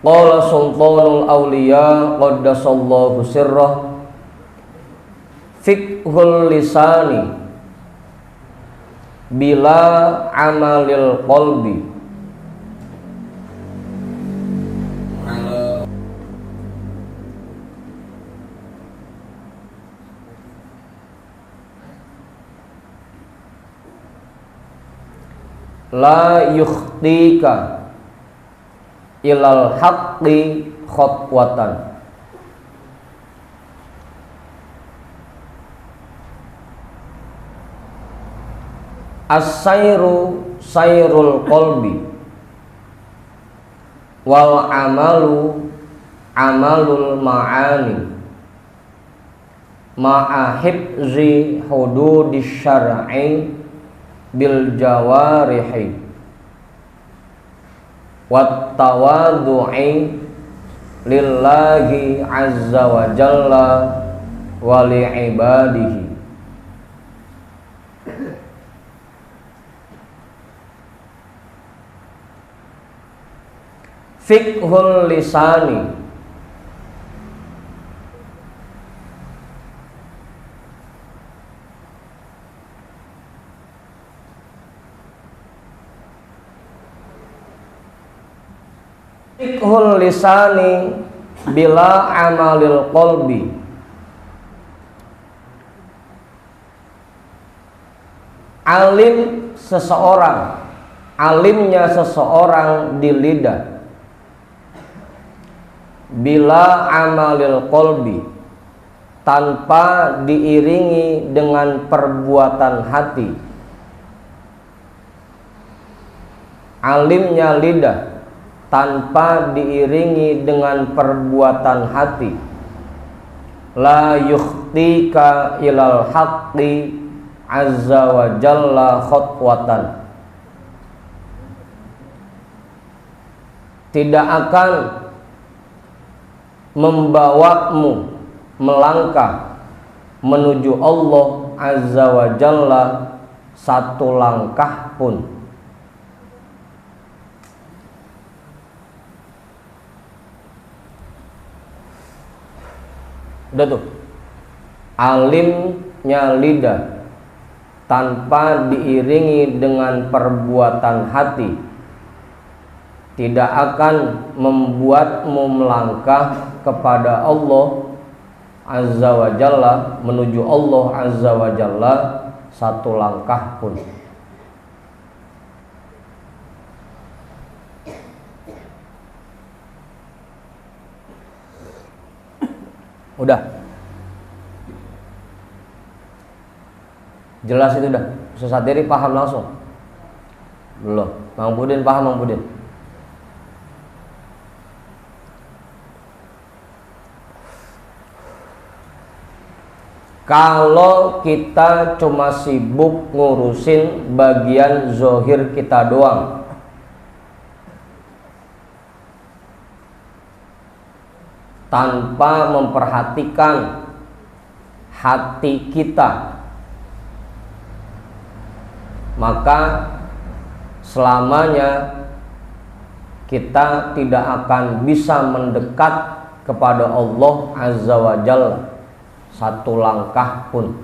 Qala sultanul awliya qaddasallahu sirrah fiqhul lisani bila amalil qalbi la yukhtika ilal haqqi khotwatan. As-sayru sayrul qalbi wal amalu amalul ma'ani ma'a hifzi hududis syar'i bil jawarihi wat tawadhu'i lillahi azza wa jalla wa li ibadihi. Fiqhul lisani fiqhul lisani bila amalil qalbi. Alimnya seseorang di lidah, bila amalil qalbi, tanpa diiringi dengan perbuatan hati. Alimnya lidah tanpa diiringi dengan perbuatan hati. La yukhtika ilal haqqi azza wa jalla khotwatan. Tidak akan membawamu melangkah menuju Allah azza wa jalla satu langkah pun. Udah tuh, alimnya lidah tanpa diiringi dengan perbuatan hati tidak akan membuatmu melangkah kepada Allah azza wa jalla, menuju Allah azza wa jalla satu langkah pun. Udah jelas itu dah. Ustaz Sadiri paham langsung? Belum. Mang Budin paham, Mang Budin? Kalau kita cuma sibuk ngurusin bagian zohir kita doang, tanpa memperhatikan hati kita, maka selamanya kita tidak akan bisa mendekat kepada Allah azza wa jalla satu langkah pun.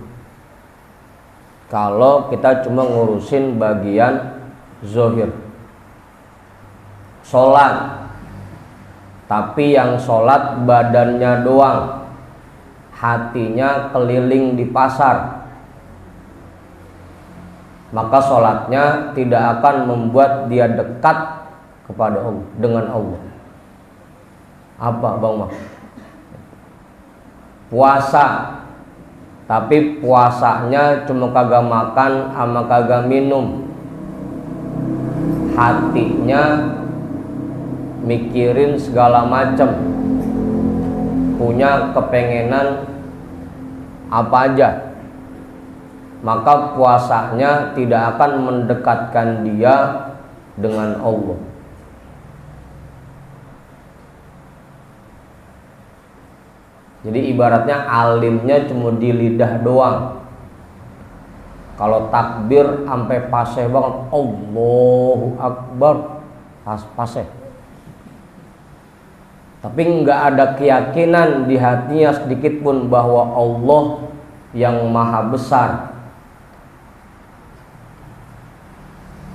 Kalau kita cuma ngurusin bagian zohir, sholat, tapi yang sholat badannya doang, hatinya keliling di pasar, maka sholatnya tidak akan membuat dia dekat kepada Allah, dengan Allah. Apa Bang Mak? Puasa, tapi puasanya cuma kagak makan sama kagak minum, hatinya mikirin segala macam, punya kepengenan apa aja, maka puasanya tidak akan mendekatkan dia dengan Allah. Jadi ibaratnya alimnya cuma di lidah doang. Kalau takbir sampai paseh banget, Allahu Akbar, paseh. tapi nggak ada keyakinan di hatinya sedikit pun bahwa Allah yang maha besar.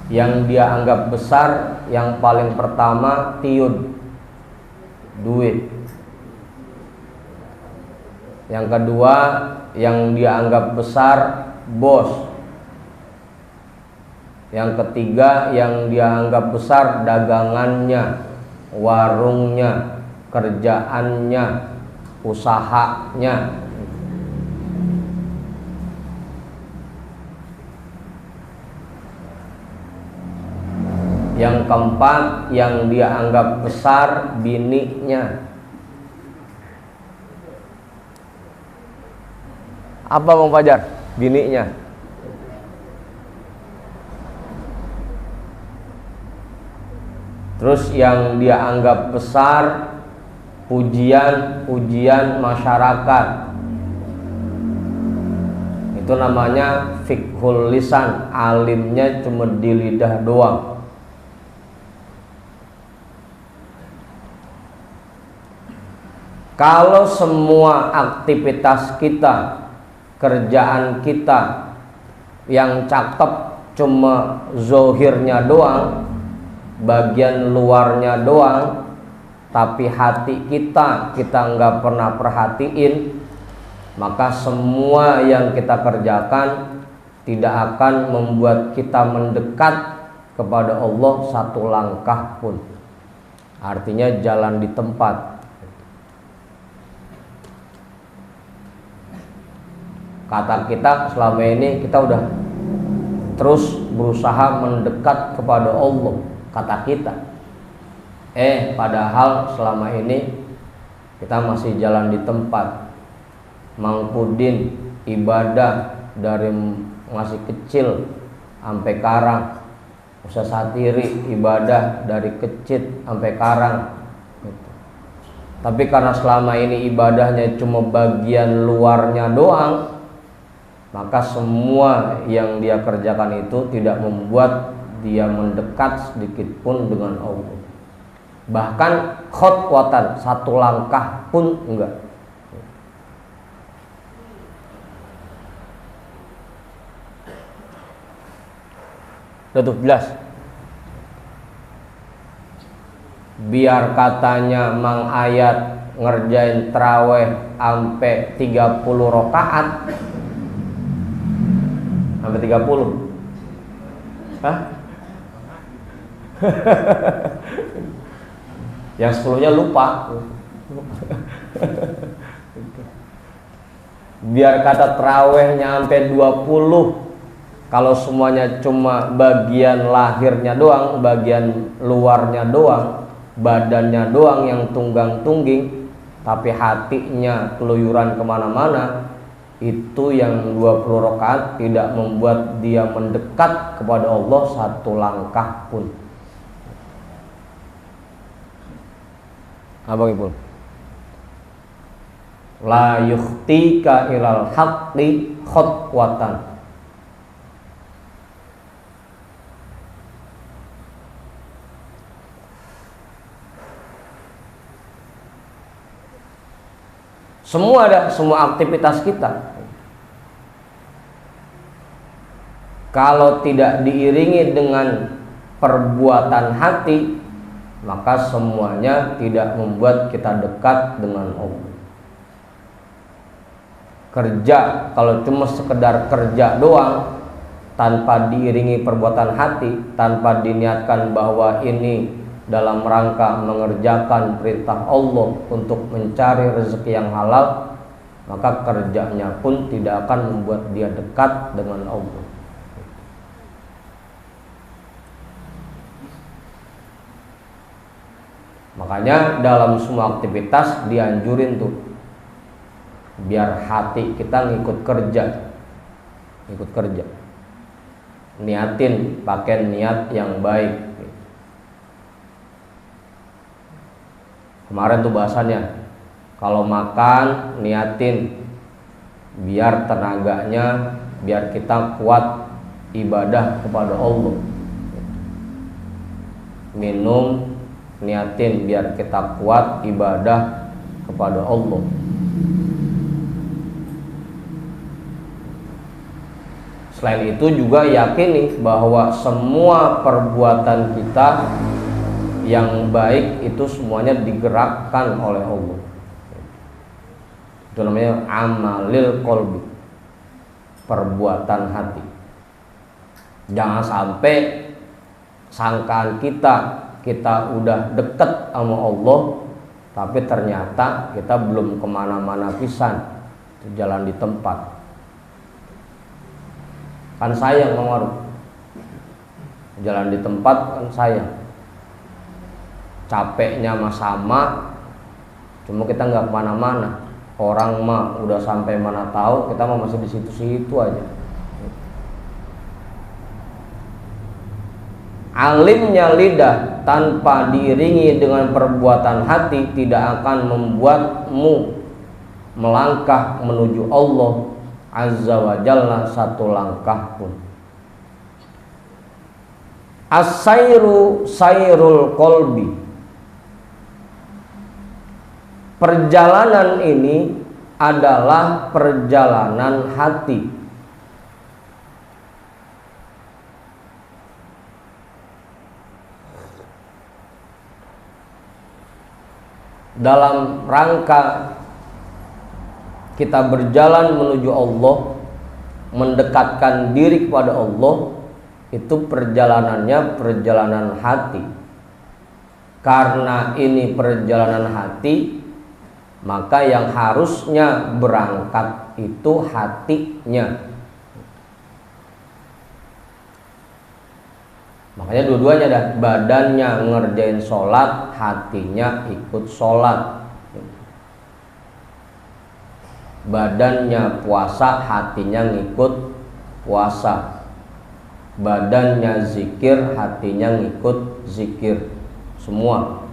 Yang dia anggap besar yang paling pertama tiud, duit. Yang kedua yang dia anggap besar bos. Yang ketiga yang dia anggap besar dagangannya, warungnya, kerjaannya, usahanya. Yang keempat yang dia anggap besar bininya. Apa Bang Fajar? Bininya. Terus yang dia anggap besar pujian masyarakat. Itu namanya fiqhul lisan, alimnya cuma di lidah doang. Kalau semua aktivitas kita, kerjaan kita yang cakep cuma zohirnya doang, bagian luarnya doang, tapi hati kita nggak pernah perhatiin, maka semua yang kita kerjakan tidak akan membuat kita mendekat kepada Allah satu langkah pun. Artinya jalan di tempat. Kata kita selama ini kita udah terus berusaha mendekat kepada Allah, kata kita. Padahal selama ini kita masih jalan di tempat. Mang Pudin ibadah dari masih kecil sampai karang. Ustaz Satiri ibadah dari kecil sampai karang. Tapi karena selama ini ibadahnya cuma bagian luarnya doang, maka semua yang dia kerjakan itu tidak membuat dia mendekat sedikit pun dengan Allah. Bahkan khotwatan, satu langkah pun enggak. Udah tuh jelas. Biar katanya Mang Ayat ngerjain taraweh sampai 30 rakaat. Sampai 30. Hah? Yang 10-nya lupa. Biar kata tarawehnya sampai 20. Kalau semuanya cuma bagian lahirnya doang, bagian luarnya doang, badannya doang yang tunggang-tungging, tapi hatinya keluyuran kemana-mana, itu yang 20 rakaat tidak membuat dia mendekat kepada Allah satu langkah pun. Abang Ibu, la yukhtika ilal haqqi khotwatan. Semua ada, semua aktivitas kita kalau tidak diiringi dengan perbuatan hati, maka semuanya tidak membuat kita dekat dengan Allah. Kerja, kalau cuma sekedar kerja doang tanpa diiringi perbuatan hati, tanpa diniatkan bahwa ini dalam rangka mengerjakan perintah Allah untuk mencari rezeki yang halal, maka kerjanya pun tidak akan membuat dia dekat dengan Allah. Makanya dalam semua aktivitas dianjurin tuh biar hati kita ngikut kerja. Niatin pakai niat yang baik. Kemarin tuh bahasannya, kalau makan niatin biar tenaganya, biar kita kuat ibadah kepada Allah. Minum niatin biar kita kuat ibadah kepada Allah. Selain itu juga yakini bahwa semua perbuatan kita yang baik itu semuanya digerakkan oleh Allah. Itu namanya amalil qalbi, perbuatan hati. Jangan sampai sangkaan kita udah deket sama Allah, tapi ternyata kita belum kemana-mana pisan, jalan di tempat. Kan sayang nomor jalan di tempat, kan sayang. Capeknya mah sama, cuma kita nggak kemana-mana. Orang mah udah sampai mana tahu, kita mah masih di situ-situ aja. Alimnya lidah tanpa diiringi dengan perbuatan hati tidak akan membuatmu melangkah menuju Allah Azza wa Jalla satu langkah pun. As-sayru sayrul qalbi. Perjalanan ini adalah perjalanan hati. Dalam rangka kita berjalan menuju Allah, mendekatkan diri kepada Allah, itu perjalanannya perjalanan hati. Karena ini perjalanan hati, maka yang harusnya berangkat itu hatinya. Makanya dua-duanya dah, badannya ngerjain sholat, hatinya ikut sholat. Badannya puasa, hatinya ngikut puasa. Badannya zikir, hatinya ngikut zikir. Semua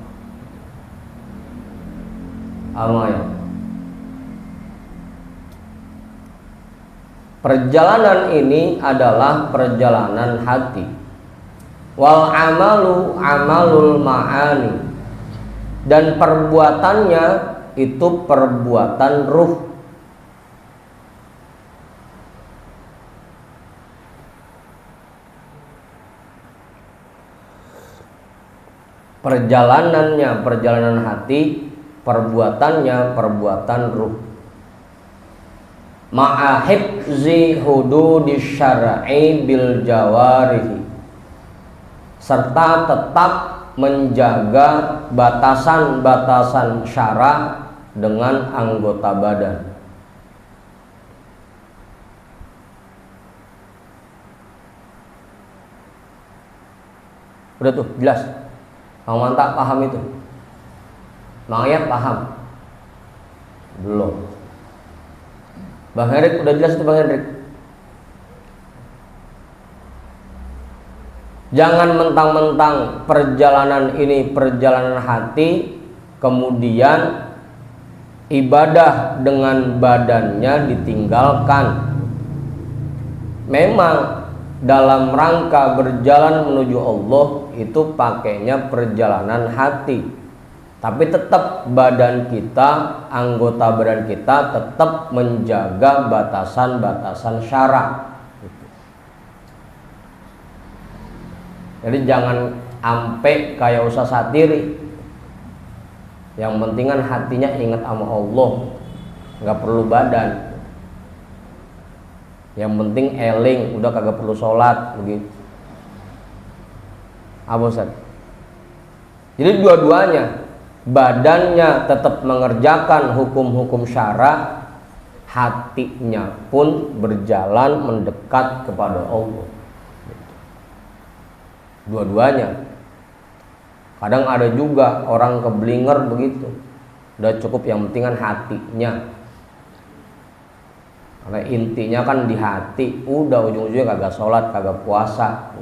amal. Perjalanan ini adalah perjalanan hati. Wal amalu amalul ma'ani. Dan perbuatannya itu perbuatan ruh. Perjalanannya perjalanan hati, perbuatannya perbuatan ruh. Ma'ahibzi hududis syar'i bil jawarihi, serta tetap menjaga batasan-batasan syara dengan anggota badan. Udah tuh, jelas. Bang Mantap paham itu? Bang Ayat paham? Belum. Bang Hendrik udah jelas itu Bang Hendrik? Jangan mentang-mentang perjalanan ini perjalanan hati, kemudian ibadah dengan badannya ditinggalkan. Memang dalam rangka berjalan menuju Allah itu pakainya perjalanan hati, tapi tetap badan kita, anggota badan kita tetap menjaga batasan-batasan syara. Jadi jangan ampe kayak usah satiri. Yang pentingan hatinya ingat sama Allah, nggak perlu badan. Yang penting eling, udah kagak perlu sholat begitu. Apa Ustaz? Jadi dua-duanya, badannya tetap mengerjakan hukum-hukum syara, hatinya pun berjalan mendekat kepada Allah. Dua-duanya. Kadang ada juga orang keblinger begitu, udah cukup yang pentingan hatinya. Karena intinya kan di hati, udah ujung-ujungnya kagak sholat, kagak puasa.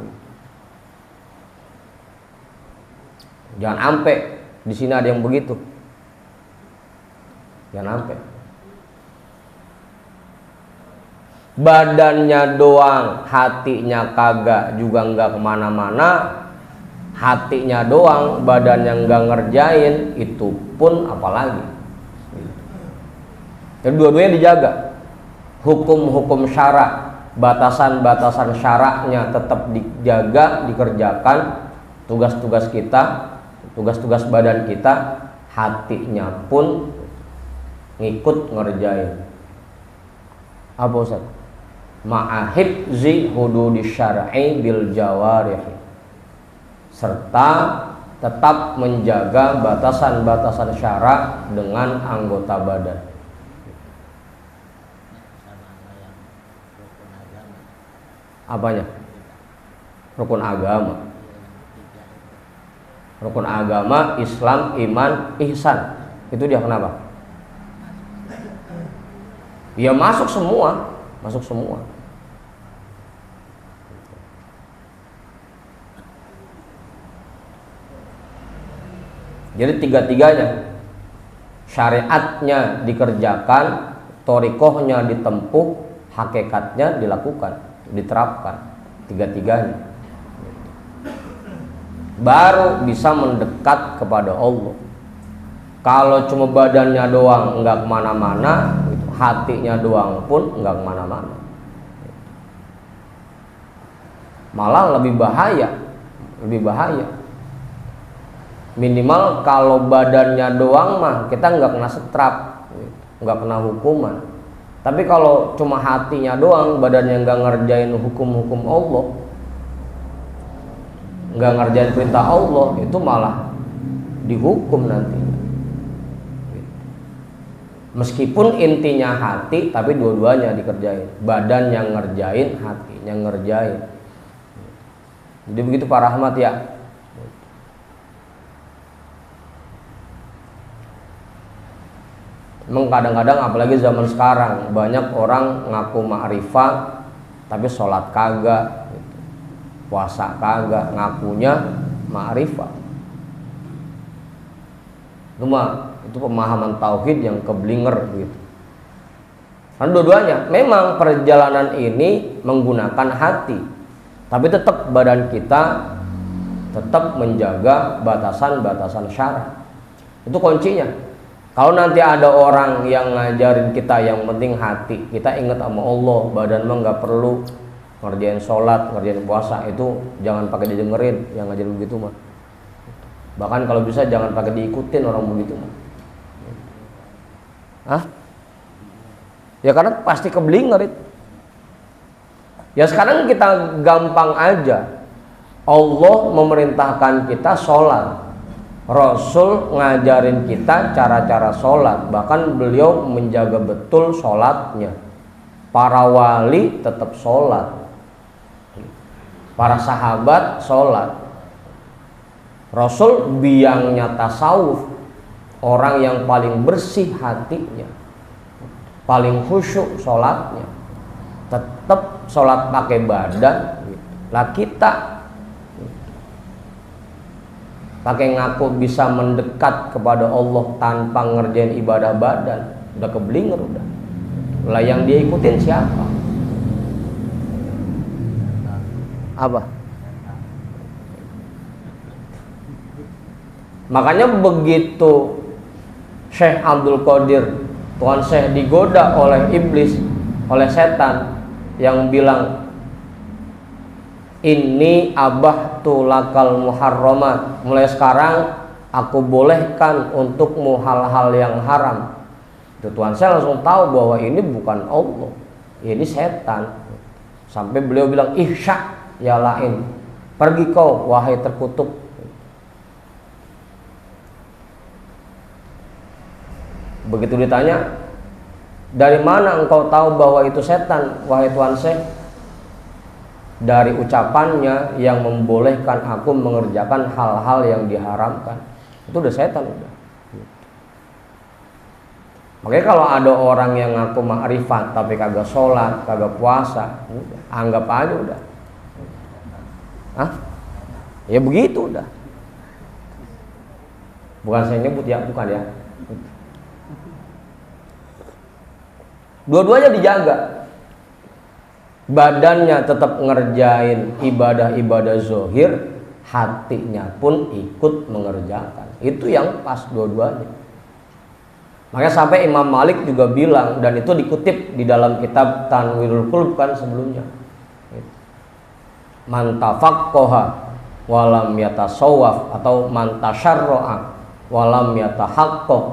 Jangan ampe di sini ada yang begitu. Jangan ampe. Badannya doang, hatinya kagak, juga nggak kemana-mana. hatinya doang, badannya nggak ngerjain, itu pun apalagi. Jadi dua-duanya dijaga. Hukum-hukum syarak, batasan-batasan syaraknya tetap dijaga, dikerjakan. Tugas-tugas kita, tugas-tugas badan kita, hatinya pun ngikut ngerjain. Apa Ustaz? Ma'ahibzi hududis syar'i bil jawarih, serta tetap menjaga batasan-batasan syarak dengan anggota badan. Apanya? Rukun agama. Rukun agama Islam, iman, ihsan. Itu dia kenapa? Ya masuk semua, masuk semua. Jadi tiga-tiganya, syariatnya dikerjakan, thoriqohnya ditempuh, hakikatnya dilakukan, diterapkan, tiga-tiganya. Baru bisa mendekat kepada Allah. Kalau cuma badannya doang nggak kemana-mana, hatinya doang pun nggak kemana-mana. Malah lebih bahaya, lebih bahaya. Minimal kalau badannya doang mah kita nggak kena setrap, nggak kena hukuman. Tapi kalau cuma hatinya doang, badannya nggak ngerjain hukum-hukum Allah, nggak ngerjain perintah Allah, itu malah dihukum nantinya. Meskipun intinya hati, tapi dua-duanya dikerjain. Badan yang ngerjain, hati yang ngerjain. Jadi begitu Pak Rahmat ya. Memang kadang-kadang apalagi zaman sekarang banyak orang ngaku ma'rifat tapi sholat kagak, puasa kagak, ngakunya ma'rifat. Itu pemahaman tauhid yang keblinger gitu. Karena dua-duanya memang perjalanan ini menggunakan hati, tapi tetap badan kita tetap menjaga batasan-batasan syarak. Itu kuncinya. Kalau nanti ada orang yang ngajarin kita yang penting hati, kita ingat sama Allah, badan mah nggak perlu ngerjain sholat, ngerjain puasa, itu jangan pakai didengerin yang ngajarin begitu mah. Bahkan kalau bisa jangan pakai diikutin orang begitu mah. Hah? Ya karena pasti keblinger itu. Ya sekarang kita gampang aja. Allah memerintahkan kita sholat, Rasul ngajarin kita cara-cara sholat, bahkan beliau menjaga betul sholatnya. Para wali tetap sholat, para sahabat sholat. Rasul biangnya tasawuf, orang yang paling bersih hatinya, paling khusyuk sholatnya, tetap sholat pakai badan. Lah kita pakai ngaku bisa mendekat kepada Allah tanpa ngerjain ibadah badan, udah keblinger udah. Lah yang dia ikutin siapa? Apa? Makanya begitu Syekh Abdul Qadir, Tuan Syekh digoda oleh iblis, oleh setan yang bilang, ini abahtu lakal muharramat, mulai sekarang aku bolehkan untukmu hal-hal yang haram. Itu Tuhan saya langsung tahu bahwa ini bukan Allah, ini setan. Sampai beliau bilang, ihsya ya lain, pergi kau wahai terkutuk. Begitu ditanya, dari mana engkau tahu bahwa itu setan wahai Tuan Syekh? Dari ucapannya yang membolehkan aku mengerjakan hal-hal yang diharamkan. Itu udah setan udah. Makanya kalau ada orang yang ngaku ma'rifat tapi kagak sholat, kagak puasa, udah, anggap aja udah. Hah? Ya begitu udah. Bukan saya nyebut ya, bukan ya. Dua-duanya dijaga. Badannya tetap ngerjain ibadah-ibadah zohir, hatinya pun ikut mengerjakan. Itu yang pas dua-duanya. Makanya sampai Imam Malik juga bilang, dan itu dikutip di dalam kitab Tanwirul Qulub kan sebelumnya, man tafaqqaha walam yatasawwaf atau man tasyarra'a walam yatahaqqaq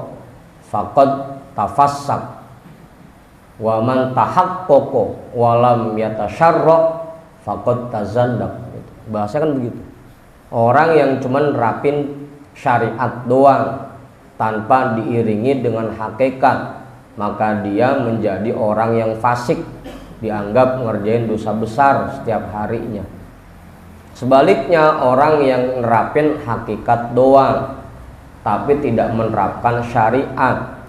faqad tafassak wa man tahaqqaqa walam yatasyarra' faqad tazandaq. Bahasanya kan begitu. Orang yang cuman nerapin syariat doang tanpa diiringi dengan hakikat, maka dia menjadi orang yang fasik, dianggap ngerjain dosa besar setiap harinya. Sebaliknya, orang yang nerapin hakikat doang tapi tidak menerapkan syariat,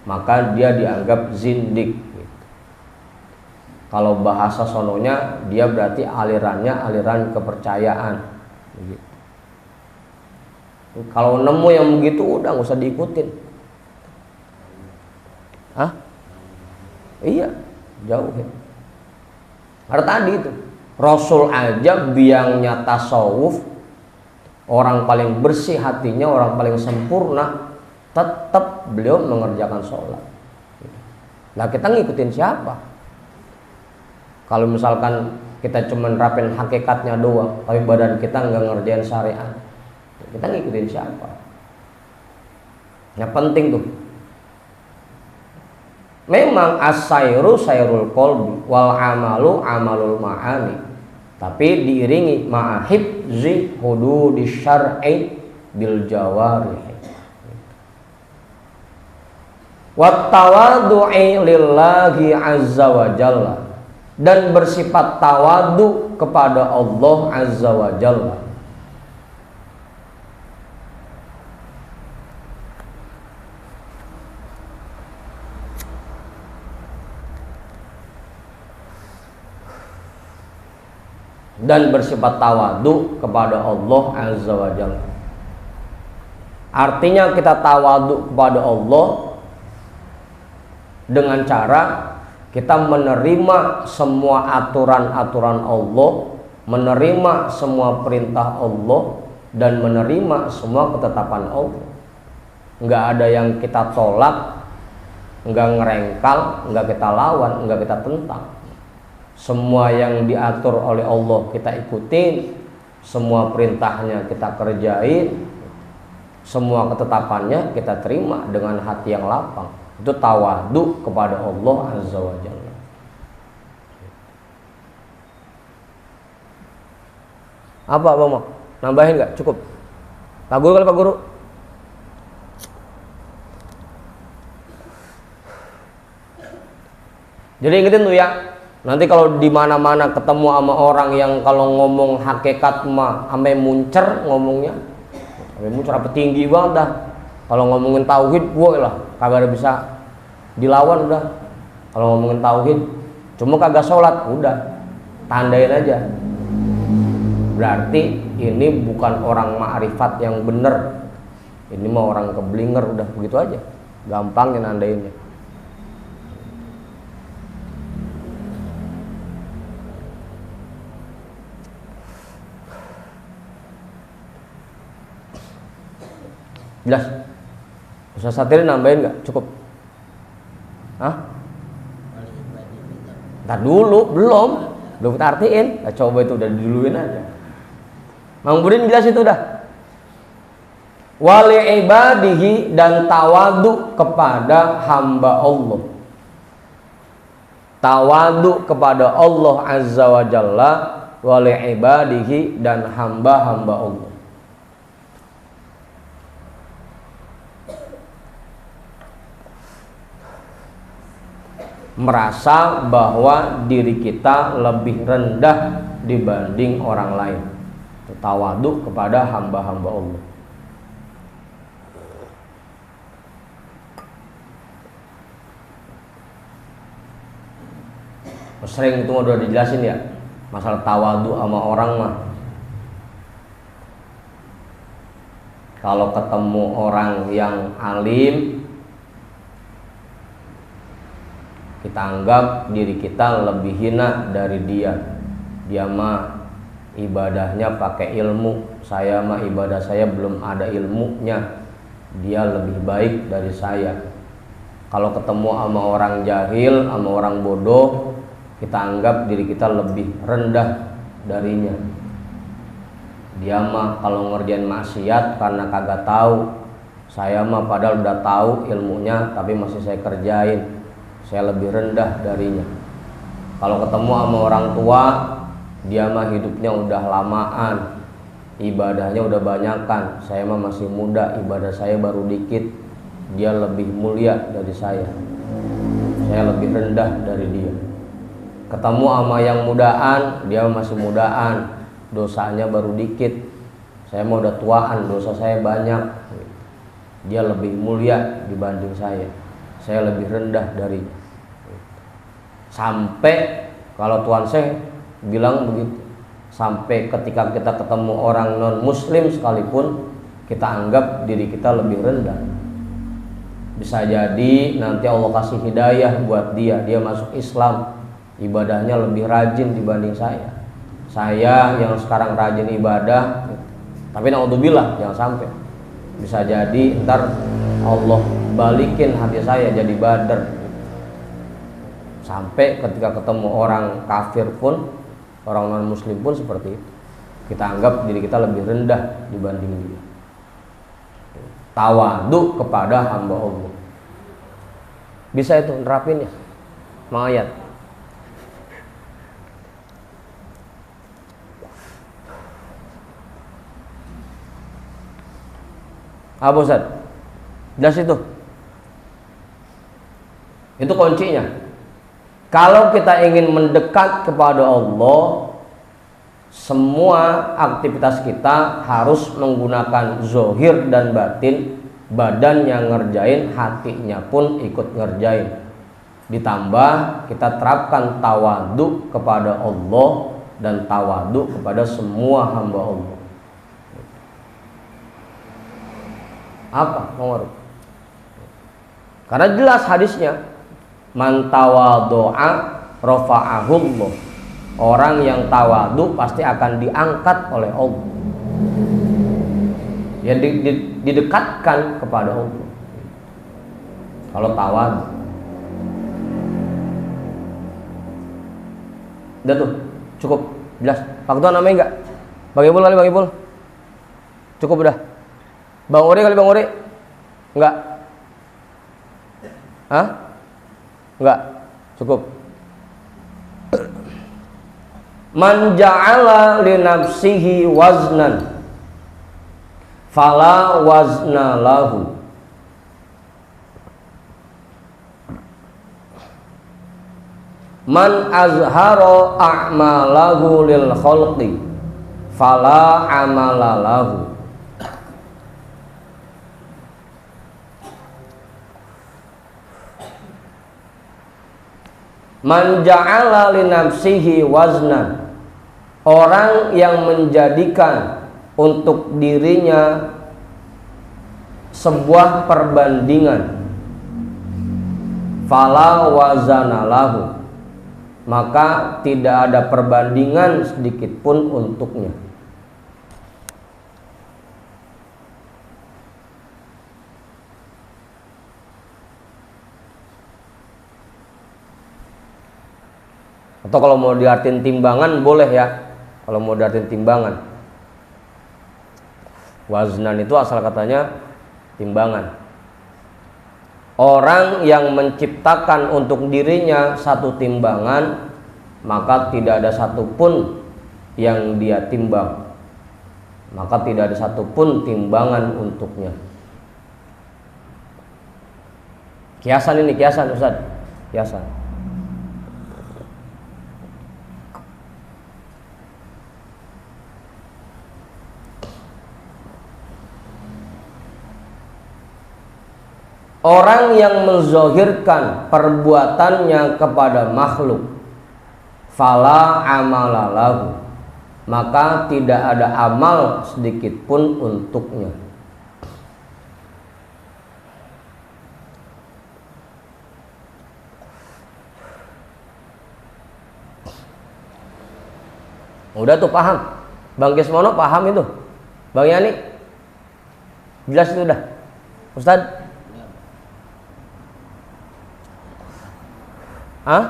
maka dia dianggap zindik. Kalau bahasa sononya, dia berarti alirannya aliran kepercayaan. Kalau nemu yang begitu udah nggak usah diikutin. Hah? Iya, jauh ya. Karena tadi itu Rasul aja biangnya tasawuf, orang paling bersih hatinya, orang paling sempurna, tetap beliau mengerjakan sholat. Nah, kita ngikutin siapa? Kalau misalkan kita cuma nerapin hakikatnya doang, tapi badan kita nggak ngerjain syariat, kita ngikutin siapa? Yang penting tuh, memang as-sayru sayrul qalbi wal amalu amalul ma'ani, tapi diiringi ma'ahibzi hududis syar'i bil jawarih wat tawadhu'i lillahi azza wa jalla, dan bersifat tawadu kepada Allah azza wa jalla. Dan bersifat tawadu kepada Allah azza wa jalla. Artinya kita tawadu kepada Allah dengan cara kita menerima semua aturan-aturan Allah, menerima semua perintah Allah, dan menerima semua ketetapan Allah. Nggak ada yang kita tolak, nggak ngerengkal, nggak kita lawan, nggak kita tentang. Semua yang diatur oleh Allah kita ikutin, semua perintahnya kita kerjain, semua ketetapannya kita terima dengan hati yang lapang. Itu tawadu kepada Allah azza wa jalla. Apa Bang Mak? Nambahin nggak? Cukup? Pak Guru kali Pak Guru? Jadi ingetin tuh ya, nanti kalau di mana-mana ketemu sama orang yang kalau ngomong hakikat mah ame muncer ngomongnya, ame muncer apa tinggi banget dah. Kalau ngomongin tauhid, gue lah kagak ada bisa dilawan udah. Kalau ngomongin tauhid, cuma kagak sholat, udah tandain aja. Berarti ini bukan orang ma'rifat yang bener. Ini mah orang keblinger, udah begitu aja. Gampangnya nandainnya. Jelas? Ustaz Satiri nambahin nggak? Cukup? Hah? Ntar dulu, belum kita artiin. Nah, coba itu udah diduluin aja. Mang Budin jelas itu udah. Wali ibadihi, dan tawadu kepada hamba Allah. Tawadu kepada Allah azza wa jalla, wali ibadihi, dan hamba-hamba Allah. Merasa bahwa diri kita lebih rendah dibanding orang lain. Tawadu kepada hamba-hamba Allah. Sering itu udah dijelasin ya, masalah tawadu sama orang mah. Kalau ketemu orang yang alim, kita anggap diri kita lebih hina dari dia. Dia mah ibadahnya pakai ilmu, saya mah ibadah saya belum ada ilmunya, dia lebih baik dari saya. Kalau ketemu sama orang jahil, sama orang bodoh, kita anggap diri kita lebih rendah darinya. Dia mah kalau ngerjain maksiat karena kagak tahu, saya mah padahal udah tahu ilmunya tapi masih saya kerjain, saya lebih rendah darinya. Kalau ketemu sama orang tua, dia mah hidupnya udah lamaan, ibadahnya udah banyakan, saya mah masih muda, ibadah saya baru dikit, dia lebih mulia dari saya lebih rendah dari dia. Ketemu sama yang mudaan, dia masih mudaan, dosanya baru dikit, saya mau udah tuaan, dosa saya banyak, dia lebih mulia dibanding saya lebih rendah dari. Sampai kalau Tuhan saya bilang begitu, sampai ketika kita ketemu orang non muslim sekalipun, kita anggap diri kita lebih rendah. Bisa jadi nanti Allah kasih hidayah buat dia masuk Islam, ibadahnya lebih rajin dibanding saya yang sekarang rajin ibadah, tapi naudzubillah jangan sampai. Bisa jadi ntar Allah balikin hati saya jadi badar. Sampai ketika ketemu orang kafir pun, orang non muslim pun seperti itu, kita anggap diri kita lebih rendah dibanding dia. Tawadu kepada hamba Allah. Bisa itu nerapin ya, ayat. Apa Ustaz? Jelas itu. Itu kuncinya. Kalau kita ingin mendekat kepada Allah, semua aktivitas kita harus menggunakan zohir dan batin. Badan yang ngerjain, hatinya pun ikut ngerjain. Ditambah kita terapkan tawadu kepada Allah dan tawadu kepada semua hamba Allah. Apa Mawar? Karena jelas hadisnya, man tawadu'a rafa'ahullah. Orang yang tawadu pasti akan diangkat oleh Allah. Ya didekatkan kepada Allah. Kalau tawadu. Udah tuh, cukup jelas. Pak Tuan namanya enggak? Bang Ibul kali Bang Ibul. Cukup udah. Bang Ori kali Bang Ori. Enggak. Hah? Enggak. Cukup. Man ja'ala li nafsihi waznan fala wazna lahu. Man azhara a'malahu lil khalqi fala amala lahu. Man ja'ala li nafsihi waznan. Orang yang menjadikan untuk dirinya sebuah perbandingan, fala wazana lahu, maka tidak ada perbandingan sedikit pun untuknya. Atau kalau mau diartin timbangan boleh ya. Kalau mau diartin timbangan, waznan itu asal katanya timbangan. Orang yang menciptakan untuk dirinya satu timbangan, maka tidak ada satupun yang dia timbang, maka tidak ada satupun timbangan untuknya. Kiasan ini, kiasan Ustaz, kiasan. Orang yang menzohirkan perbuatannya kepada makhluk, fala amalalahu, maka tidak ada amal sedikit pun untuknya. Udah tuh paham? Bang Kismono paham itu? Bang Yani? Jelas itu dah. Ustadz? Hah?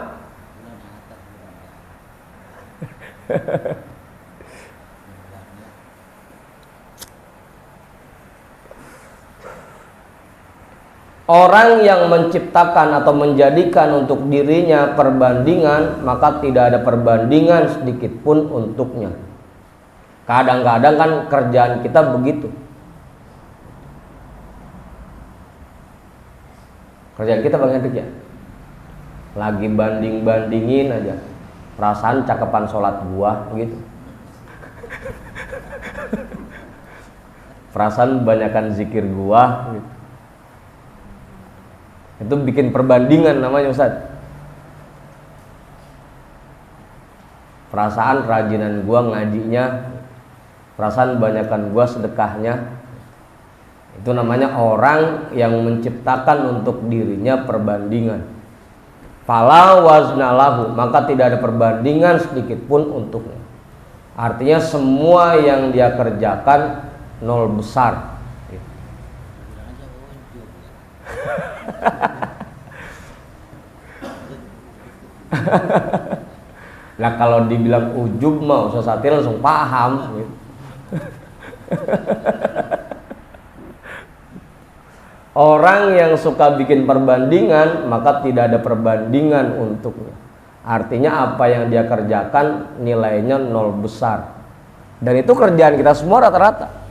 Orang yang menciptakan atau menjadikan untuk dirinya perbandingan, maka tidak ada perbandingan sedikit pun untuknya. Kadang-kadang kan kerjaan kita begitu. Kerjaan kita banyak ya. Lagi banding-bandingin aja. Perasaan cakepan sholat gua begitu. Perasaan banyakan zikir gua gitu. Itu bikin perbandingan namanya Ustaz. Perasaan rajinan gua ngajinya, perasaan banyakan gua sedekahnya. Itu namanya orang yang menciptakan untuk dirinya perbandingan. Fala wazna lahu, maka tidak ada perbandingan sedikit pun untuknya. Artinya semua yang dia kerjakan nol besar. Nah kalau dibilang ujub mah Ustaz Satir langsung paham gitu. Orang yang suka bikin perbandingan maka tidak ada perbandingan untuknya. Artinya apa yang dia kerjakan nilainya nol besar. Dan itu kerjaan kita semua rata-rata.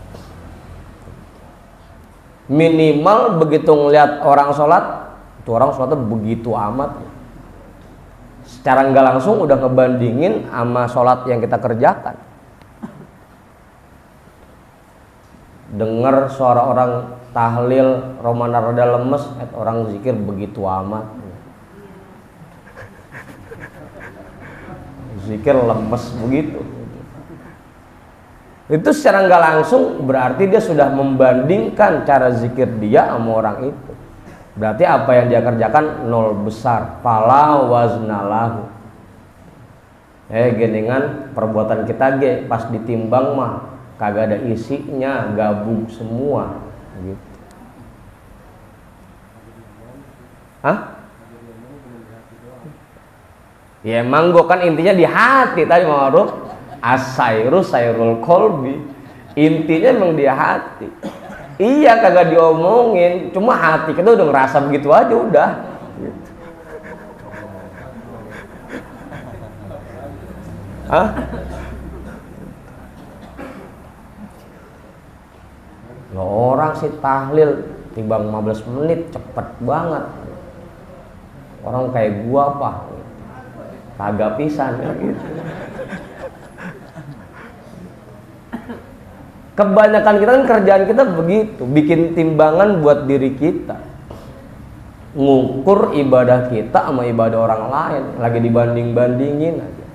Minimal begitu ngelihat orang sholat, itu orang sholatnya begitu amat. Secara nggak langsung udah ngebandingin sama sholat yang kita kerjakan. Dengar suara orang tahlil romana rada lemes, orang zikir begitu amat. Zikir lemes begitu. Itu secara nggak langsung berarti dia sudah membandingkan cara zikir dia sama orang itu. Berarti apa yang dia kerjakan nol besar. Fala waznalahu. Geningan perbuatan kita pas ditimbang mah kagak ada isinya, gabung semua gitu. Hah? Ya emang gua kan intinya di hati tadi Ma'ruf. Asairu sairul kolbi, intinya emang dia hati. Iya kagak diomongin, cuma hati kita udah ngerasa begitu aja udah. Gitu. Hah? Loh, orang sih tahlil timbang 15 menit cepet banget. Orang kayak gua apa? Kagak pisan ya gitu. Kebanyakan kita kan kerjaan kita begitu, bikin timbangan buat diri kita, ngukur ibadah kita sama ibadah orang lain, lagi dibanding-bandingin aja.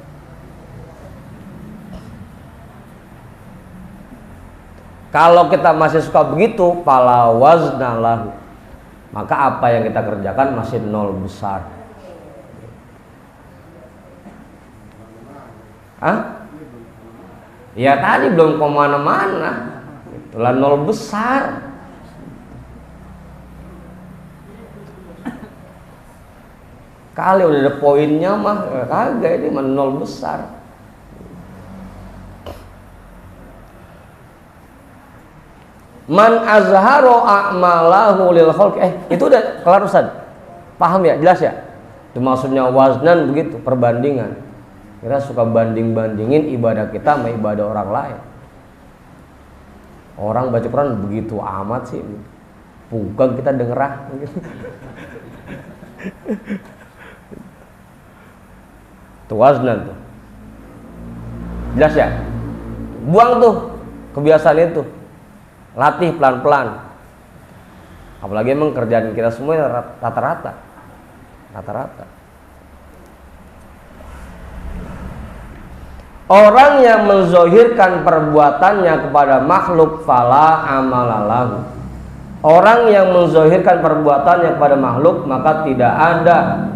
Kalau kita masih suka begitu, fala wazna lahu, maka apa yang kita kerjakan masih nol besar. Hah? Ya tadi belum kemana-mana, itulah nol besar. Kali udah ada poinnya mah kagak, ini mah nol besar. Man azharu a'malahu lil khalq. Itu udah kelar Ustaz. Paham ya? Jelas ya? Itu maksudnya waznan begitu, perbandingan. Kita suka banding-bandingin ibadah kita sama ibadah orang lain. Orang baca Quran begitu amat sih, pugang kita denger tuh waznan tuh. Jelas ya? Buang tuh kebiasaan itu. Latih pelan-pelan. Apalagi emang kerjaan kita semua rata-rata. Orang yang menzohirkan perbuatannya kepada makhluk fala amalalahu. Orang yang menzohirkan perbuatannya kepada makhluk maka tidak ada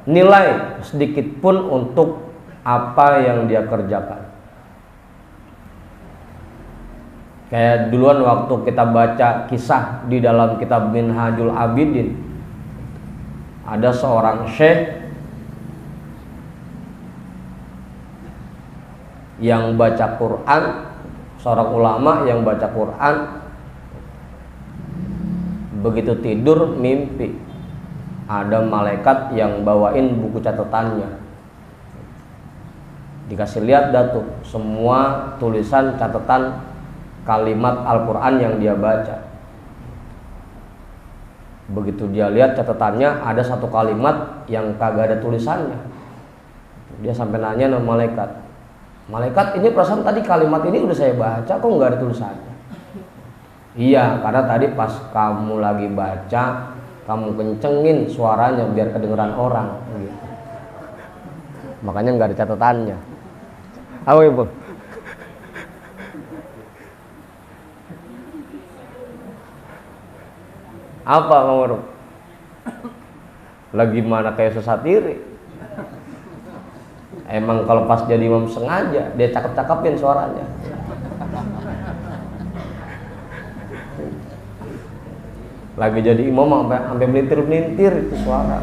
nilai sedikit pun untuk apa yang dia kerjakan. Kayak duluan waktu kita baca kisah di dalam kitab Minhajul Abidin, ada seorang syekh yang baca Quran, seorang ulama yang baca Quran, begitu tidur mimpi ada malaikat yang bawain buku catatannya. Dikasih lihat dah tuh semua tulisan catatan kalimat Al-Quran yang dia baca. Begitu dia lihat catatannya, ada satu kalimat yang kagak ada tulisannya. Dia sampai nanya sama malaikat, malaikat ini perasaan tadi kalimat ini udah saya baca, kok nggak ada tulisannya? Iya, karena tadi pas kamu lagi baca, kamu kencengin suaranya biar kedengeran orang gitu. Makanya nggak ada catatannya. Apa ibu? Apa kamu? Lagi mana kayak sesat diri? Emang kalau pas jadi imam sengaja dia cakep-cakepin suaranya. Lagi jadi imam sampai melintir-melintir itu suara.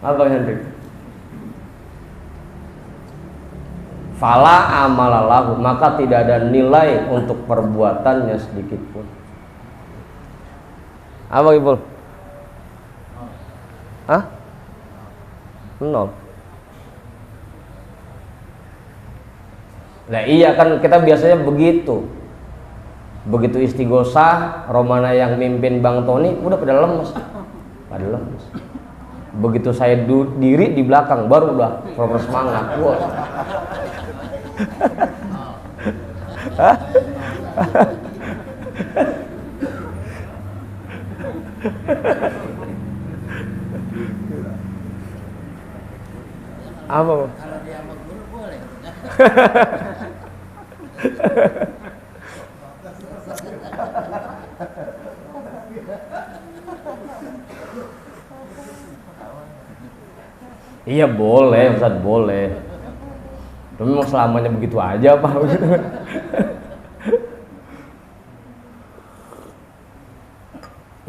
Apa Hendrik? Fala amalalahu, maka tidak ada nilai untuk perbuatannya sedikit pun. Apa Ibu? Hah? 0. Nah iya kan kita biasanya begitu. Begitu istighosah, Romana yang mimpin Bang Tony udah pada lemes. Pada lemes. Begitu saya diri di belakang baru udah proper semangat. Wow. Hah? Apa? Kalau dia sama guru boleh. Iya boleh, Ustaz boleh. Tapi mau selamanya begitu aja Pak.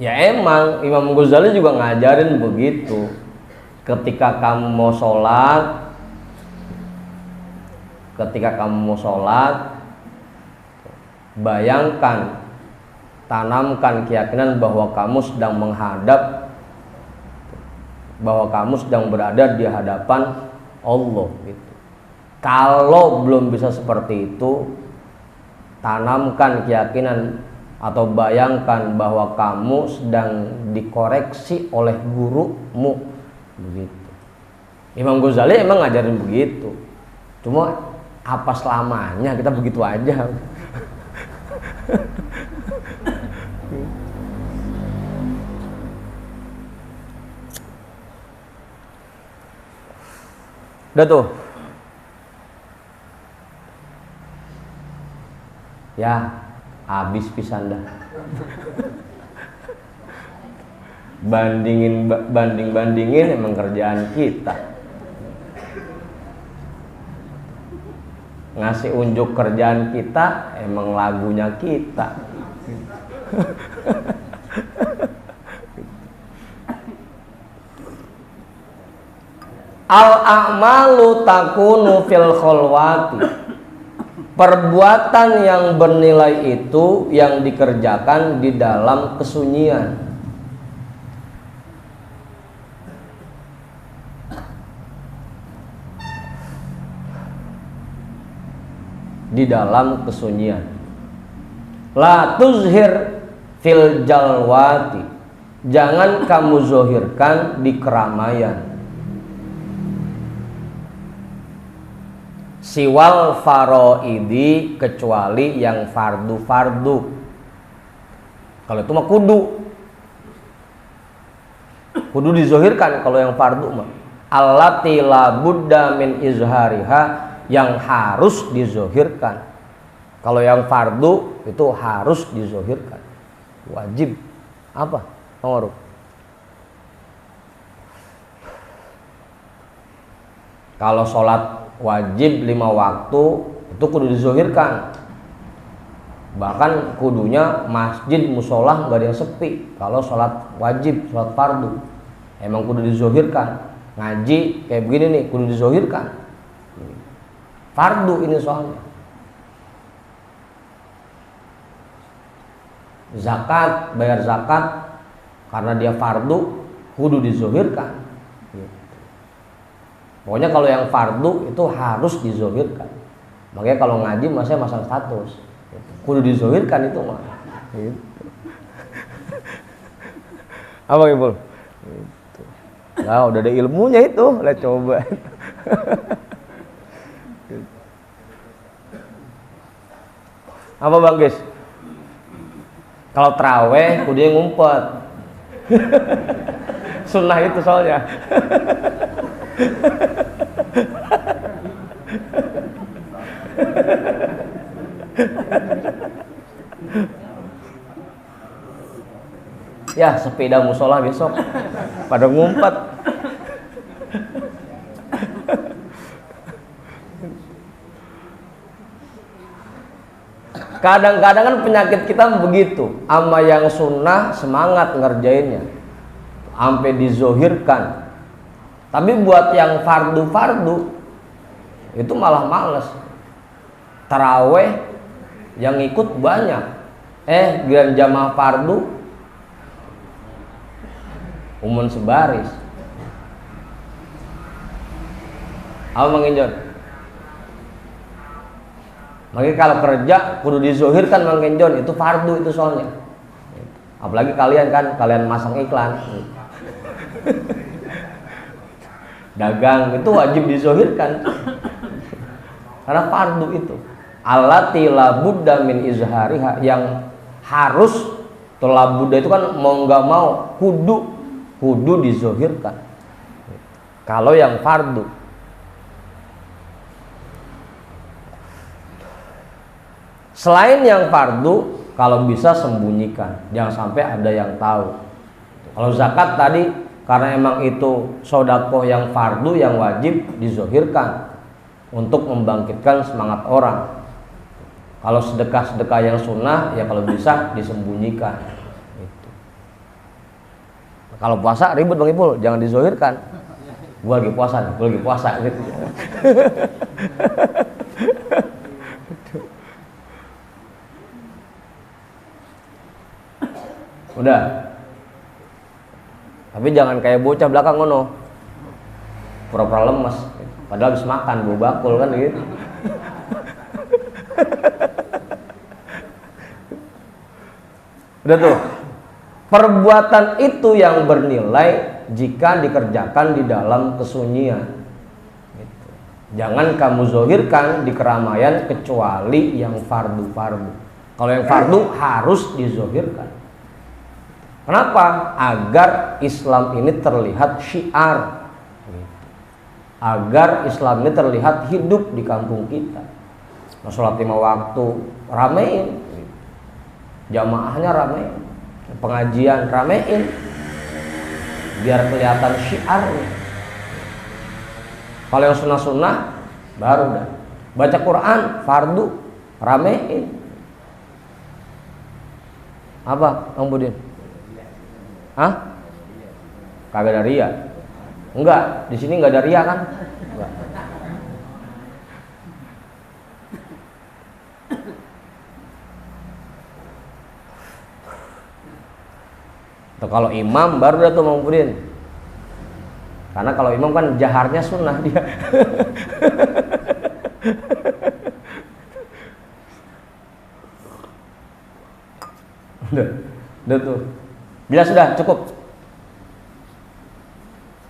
Ya emang Imam Ghazali juga ngajarin begitu. Ketika kamu mau sholat, bayangkan, tanamkan keyakinan bahwa kamu sedang berada di hadapan Allah gitu. Kalau belum bisa seperti itu, tanamkan keyakinan atau bayangkan bahwa kamu sedang dikoreksi oleh gurumu begitu. Imam Ghazali emang ngajarin begitu. Cuma apa selamanya kita begitu aja. Udah tuh. Ya, habis pisan dah. Bandingin emang kerjaan kita. Ngasih unjuk kerjaan kita emang lagunya kita. Al-a'malu takunu fil khalwati. Perbuatan yang bernilai itu yang dikerjakan di dalam kesunyian. Di dalam kesunyian. La tuzhir fil jalwati. Jangan kamu zohirkan di keramaian. Siwal faroidi, kecuali yang fardu-fardu. Kalau itu mah kudu dizohirkan. Kalau yang fardu mah allati la budda min izhariha, yang harus dizohirkan. Kalau yang fardu itu harus dizohirkan, wajib. Apa? Pengaruh. Kalau sholat wajib 5 waktu itu kudu dizohirkan. Bahkan kudunya masjid musola nggak ada yang sepi. Kalau sholat wajib, sholat fardu, emang kudu dizohirkan. Ngaji kayak begini nih kudu dizohirkan. Fardu ini soalnya. Zakat, bayar zakat karena dia fardu kudu dizohirkan. Pokoknya kalau yang fardu itu harus dizohirkan. Makanya kalau ngaji masih masang status, kudu dizohirkan itu mah. Gitu. Apa Ibu? Gitu. Nah, udah ada ilmunya itu, lah coba. Apa Bang Gis? Kalau traweh kudu yang ngumpet. Sunnah itu soalnya. Ya sepeda musola besok pada ngumpet. Kadang-kadang kan penyakit kita begitu, ama yang sunnah semangat ngerjainnya sampai dizohirkan. Tapi buat yang fardu-fardu itu malah males. Taraweh yang ikut banyak, giliran jamaah fardu umun sebaris. Apa menginjot? Makanya kalau kerja kudu dizohirkan Mang Kenjon, itu fardu itu soalnya. Apalagi kalian masang iklan. Dagang itu wajib dizohirkan. Karena fardu itu. Allati la budda min izhariha, yang harus atau la budda itu kan mau nggak mau kudu dizohirkan. Kalau yang fardu. Selain yang fardu, kalau bisa sembunyikan, jangan sampai ada yang tahu. Kalau zakat tadi, karena emang itu sodakoh yang fardu, yang wajib dizohirkan untuk membangkitkan semangat orang. Kalau sedekah-sedekah yang sunnah, ya kalau bisa disembunyikan. Gitu. Kalau puasa ribut Bang Ipul, jangan dizohirkan. Gua lagi puasa gitu. Udah. Tapi jangan kayak bocah belakang ngono. Pura-pura lemes. Padahal habis makan bau bakul kan gitu. Udah tuh. Perbuatan itu yang bernilai jika dikerjakan di dalam kesunyian. Gitu. Jangan kamu zohirkan di keramaian kecuali yang fardu-fardu. Kalau yang fardu harus dizohirkan. Kenapa? Agar Islam ini terlihat syiar, agar Islam ini terlihat hidup di kampung kita. Nah, sholat 5 waktu ramein, jamaahnya ramein, pengajian ramein, biar kelihatan syiarnya. Kalau yang sunnah-sunnah baru dah. Baca Quran fardu ramein. Apa Bang Budin? Hah? Kagak ada ria. Enggak, di sini enggak ada ria kan? Enggak. Atau kalau imam baru dah tuh Mang Budin. Karena kalau imam kan jaharnya sunnah dia. Udah tuh. Bila sudah cukup.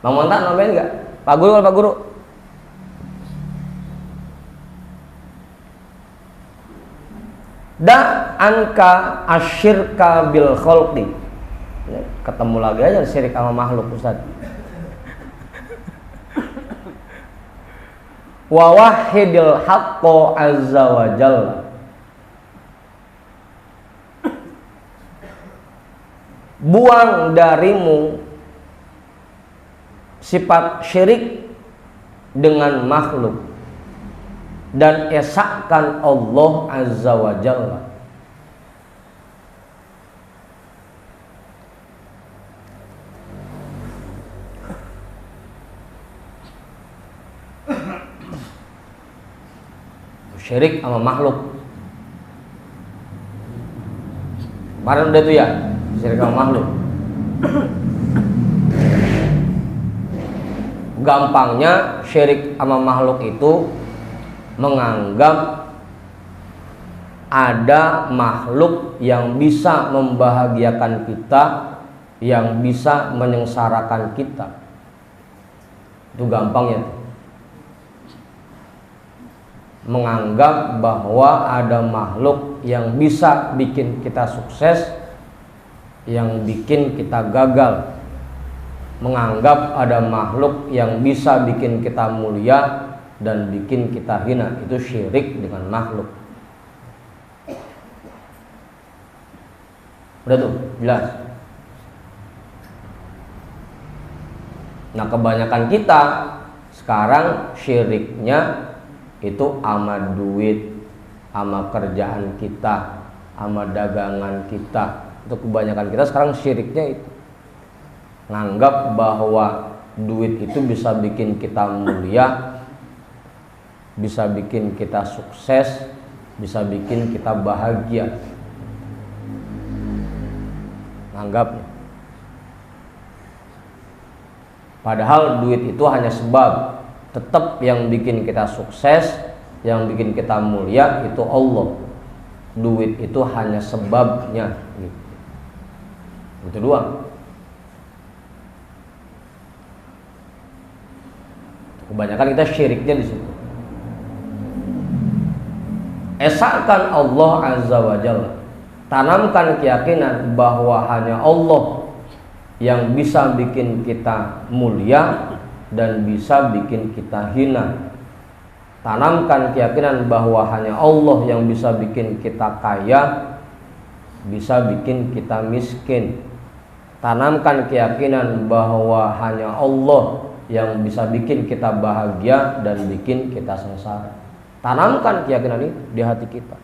Bang Montan nambahin enggak? Pak Guru. Da anka asyirka bil khalqi. Ketemu lagi aja syirik sama makhluk Ustaz. Wa wahidil haqqo azza wa jalla. Buang darimu sifat syirik dengan makhluk dan esakkan Allah Azza wa Jalla. Syirik sama makhluk. Kemarin udah tuh ya, syirik sama makhluk. Gampangnya syirik sama makhluk itu menganggap ada makhluk yang bisa membahagiakan kita, yang bisa menyengsarakan kita. Itu gampangnya. Menganggap bahwa ada makhluk yang bisa bikin kita sukses, yang bikin kita gagal. Menganggap ada makhluk yang bisa bikin kita mulia dan bikin kita hina. Itu syirik dengan makhluk. Udah tuh, jelas. Nah, kebanyakan kita sekarang syiriknya itu ama duit, ama kerjaan kita, ama dagangan kita. Itu kebanyakan kita sekarang syiriknya itu. Nganggap bahwa duit itu bisa bikin kita mulia, bisa bikin kita sukses, bisa bikin kita bahagia. Nganggapnya. Padahal duit itu hanya sebab. Tetap yang bikin kita sukses, yang bikin kita mulia itu Allah. Duit itu hanya sebabnya gitu. Itu doang. Kebanyakan kita syiriknya di situ. Esakkan Allah Azza wa Jalla. Tanamkan keyakinan bahwa hanya Allah yang bisa bikin kita mulia dan bisa bikin kita hina. Tanamkan keyakinan bahwa hanya Allah yang bisa bikin kita kaya, bisa bikin kita miskin. Tanamkan keyakinan bahwa hanya Allah yang bisa bikin kita bahagia dan bikin kita sengsara. Tanamkan keyakinan itu di hati kita.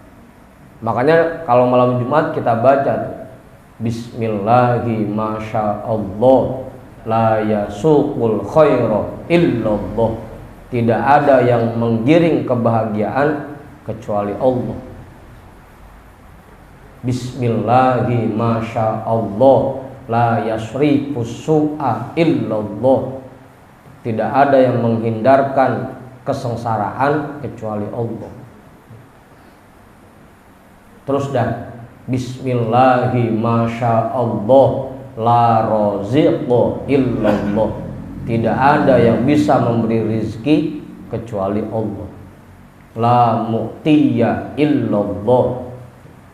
Makanya kalau malam Jumat kita baca Bismillahi masyaallah la yasuqul khaira illallah. Tidak ada yang menggiring kebahagiaan kecuali Allah. Bismillahi masyaallah la yasrifus su'a illallah. Tidak ada yang menghindarkan kesengsaraan kecuali Allah. Terus dah Bismillahi masyaallah la raziqa illallah. Tidak ada yang bisa memberi rizki kecuali Allah. La mu'tiya illallah.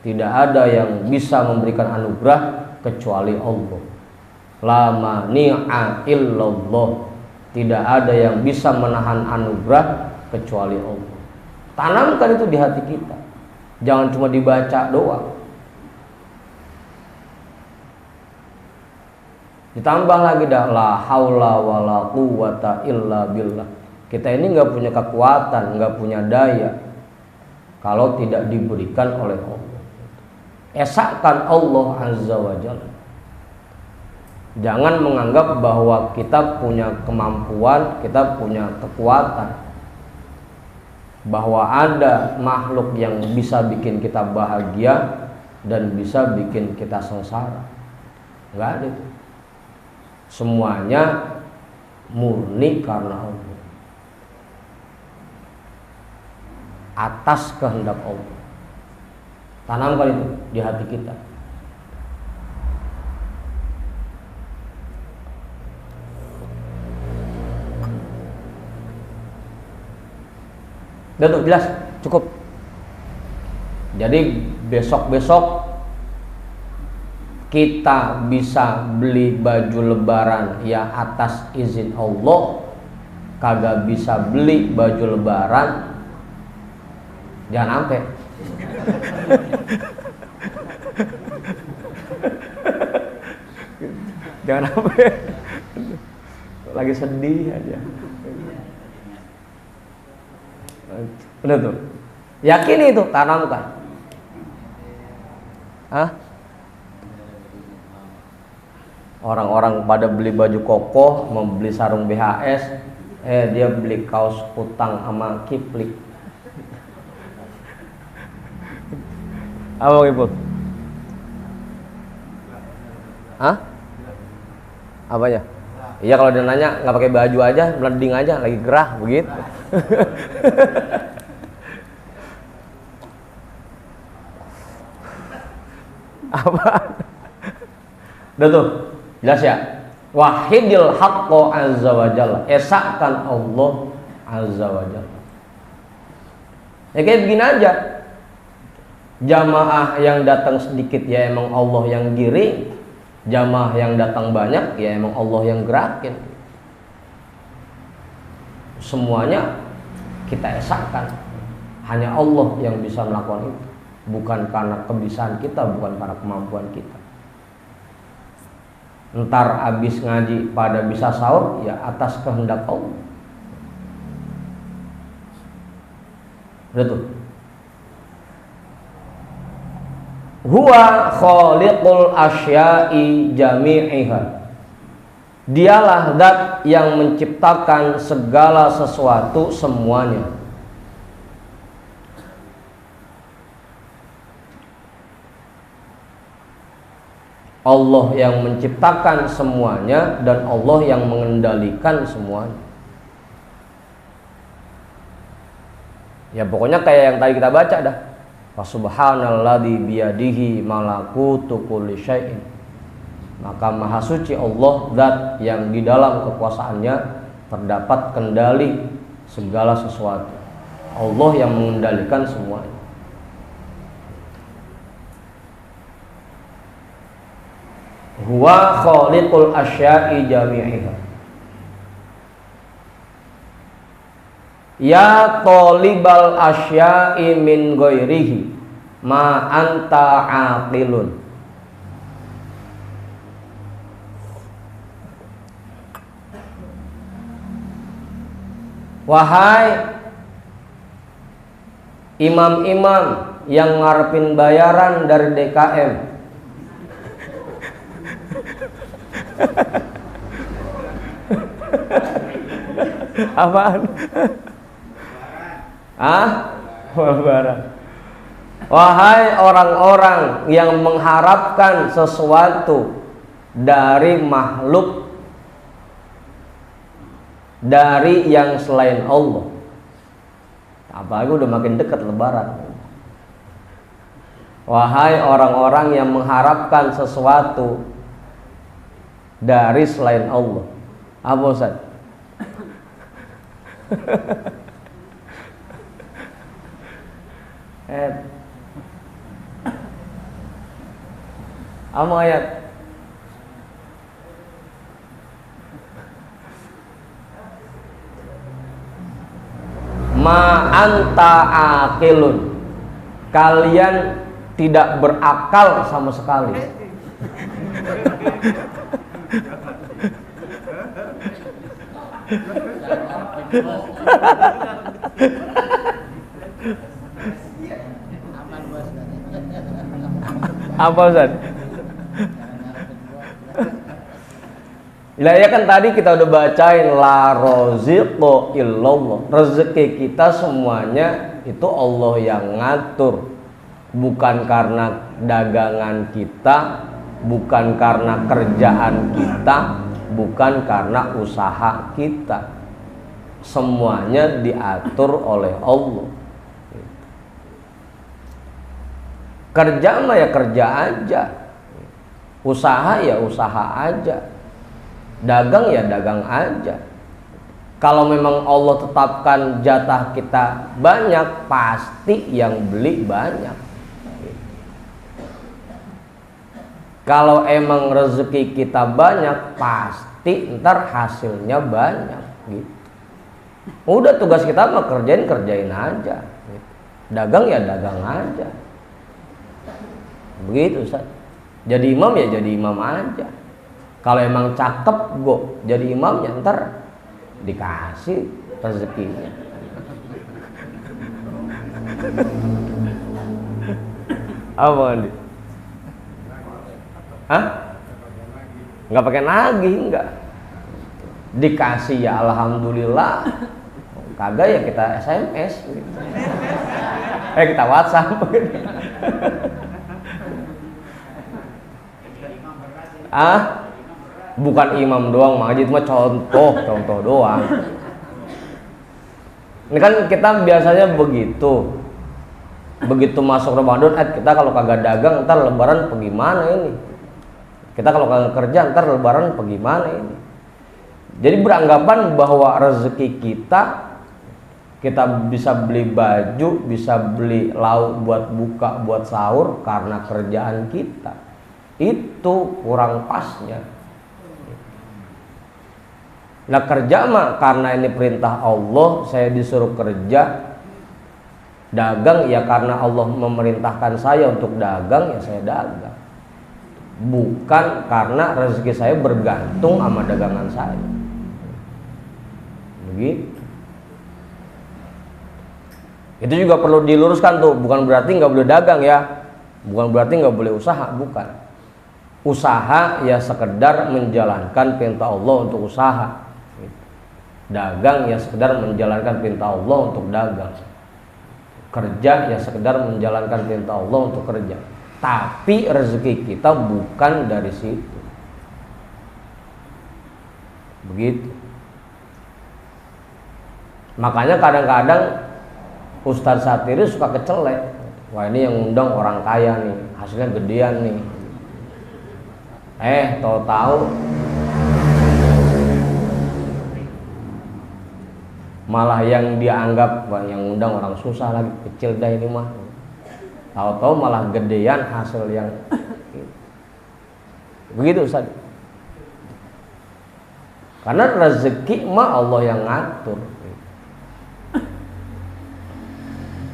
Tidak ada yang bisa memberikan anugerah kecuali Allah. La mani'a illallah. Tidak ada yang bisa menahan anugerah kecuali Allah. Tanamkan itu di hati kita. Jangan cuma dibaca doang. Ditambah lagi dah la haula wala quwata illa billah. Kita ini nggak punya kekuatan, nggak punya daya kalau tidak diberikan oleh Allah. Esakkan Allah Azza wa Jalla. Jangan menganggap bahwa kita punya kemampuan, kita punya kekuatan, bahwa ada makhluk yang bisa bikin kita bahagia dan bisa bikin kita sengsara. Nggak ada itu. Semuanya murni karena Allah, atas kehendak Allah. Tanamkan itu di hati kita. Udah tuh, jelas, cukup. Jadi besok-besok kita bisa beli baju lebaran ya atas izin Allah. Kagak bisa beli baju lebaran, jangan sampai. Jangan sampai. Lagi sedih aja. Udah tuh. Yakini itu, tanamkan. Hah? Orang-orang pada beli baju kokoh, membeli sarung BHS, dia beli kaos kutang sama kiplik. Apa Ibu? Hah? Apanya? Iya, kalau dia nanya nggak pakai baju aja, meleding aja, lagi gerah begitu. Apa? Udah tuh, jelas ya. Wahidil haqqo azza wa jalla, esakan Allah azza wa jalla. Ya kayak begini aja. Jamaah yang datang sedikit ya emang Allah yang giring. Jamaah yang datang banyak ya emang Allah yang gerakin. Semuanya kita esakkan. Hanya Allah yang bisa melakukan itu. Bukan karena kebiasaan kita, bukan karena kemampuan kita. Ntar abis ngaji pada bisa sahur ya atas kehendak Allah. Udah tuh. Huwa khaliqul asya'i jami'iha. Dialah zat yang menciptakan segala sesuatu semuanya. Allah yang menciptakan semuanya dan Allah yang mengendalikan semuanya. Ya pokoknya kayak yang tadi kita baca dah. Subhanalladzi biyadihi malakutu kulli syai'in. Maka maha suci Allah, zat yang di dalam kekuasaannya terdapat kendali segala sesuatu. Allah yang mengendalikan semuanya. Huwa khaliqul asya'i jami'iha. Ya talibal asya'i min ghairihi ma anta aqilun. Wahai imam-imam yang ngarepin bayaran dari DKM, apaan? Lebaran. Wahai orang-orang yang mengharapkan sesuatu dari makhluk, dari yang selain Allah. Apalagi udah makin dekat Lebaran. Wahai orang-orang yang mengharapkan sesuatu dari selain Allah. Apa Ustaz? Apa ayat? Ma anta aqilun. Kalian tidak berakal sama sekali. Apa Ustaz? Ya kan tadi kita udah bacain la roziqo illallah. Rezeki kita semuanya itu Allah yang ngatur. Bukan karena dagangan kita, bukan karena kerjaan kita, bukan karena usaha kita. Semuanya diatur oleh Allah. Kerja mah ya kerja aja, usaha ya usaha aja, dagang ya dagang aja. Kalau memang Allah tetapkan jatah kita banyak, pasti yang beli banyak. Kalau emang rezeki kita banyak, pasti ntar hasilnya banyak gitu. Udah tugas kita mah kerjain aja gitu. Dagang ya dagang aja. Begitu Ustaz. Jadi imam ya jadi imam aja. Kalau emang cakep jadi imamnya, ntar dikasih rezekinya. Apa Andi? Hah? Nggak pakai nagih, enggak. Dikasih ya alhamdulillah. Kagak ya kita SMS gitu. Kita WhatsApp. Bukan imam doang, Mang Haji, itu mah contoh doang. Ini kan kita biasanya begitu masuk Ramadan, kita kalau kagak dagang ntar lebaran pergi mana ini? Kita kalau kagak kerja ntar lebaran pergi mana ini? Jadi beranggapan bahwa rezeki kita bisa beli baju, bisa beli lauk buat buka, buat sahur karena kerjaan kita. Itu kurang pasnya. Nah kerja mah karena ini perintah Allah, saya disuruh kerja. Dagang ya karena Allah memerintahkan saya untuk dagang, ya saya dagang. Bukan karena rezeki saya bergantung sama dagangan saya. Begitu. Itu juga perlu diluruskan tuh, bukan berarti nggak boleh dagang ya, bukan berarti nggak boleh usaha, bukan. Usaha ya sekedar menjalankan perintah Allah untuk usaha. Dagang ya sekedar menjalankan perintah Allah untuk dagang. Kerja ya sekedar menjalankan perintah Allah untuk kerja. Tapi rezeki kita bukan dari situ. Begitu. Makanya kadang-kadang Ustadz Satiri suka kecelek. Wah ini yang undang orang kaya nih, hasilnya gedean nih. Tahu-tahu malah yang dianggap yang undang orang susah lagi, kecil dah ini mah. Tahu-tahu malah gedean hasil yang begitu Ustaz. Karena rezeki mah Allah yang ngatur.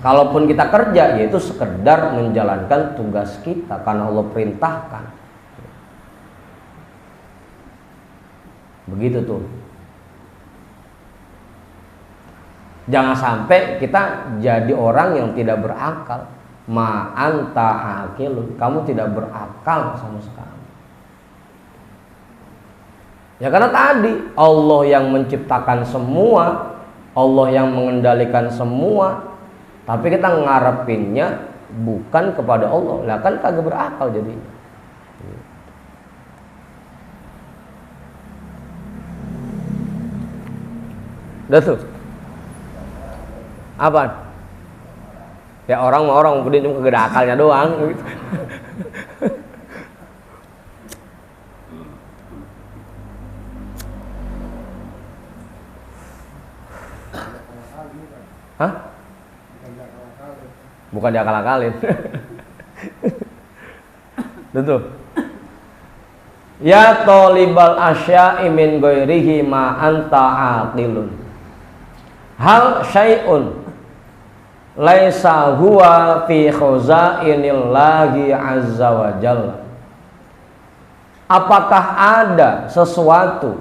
Kalaupun kita kerja, yaitu sekedar menjalankan tugas kita karena Allah perintahkan. Begitu tuh. Jangan sampai kita jadi orang yang tidak berakal. Ma anta akilun, kamu tidak berakal sama sekali. Ya karena tadi Allah yang menciptakan semua, Allah yang mengendalikan semua, tapi kita ngarepinnya bukan kepada Allah. Lah kan kagak berakal jadinya. Udah tuh. Apa? Ya orang kemudian cuma kagak ada akalnya doang gitu. Hah? Bukan diakal-akalin. Tentu. Ya tolibal asya'i min ghairihi ma anta aqilun. Hal syai'un laisa huwa fi khazainillahi azza wa jalla. Apakah ada sesuatu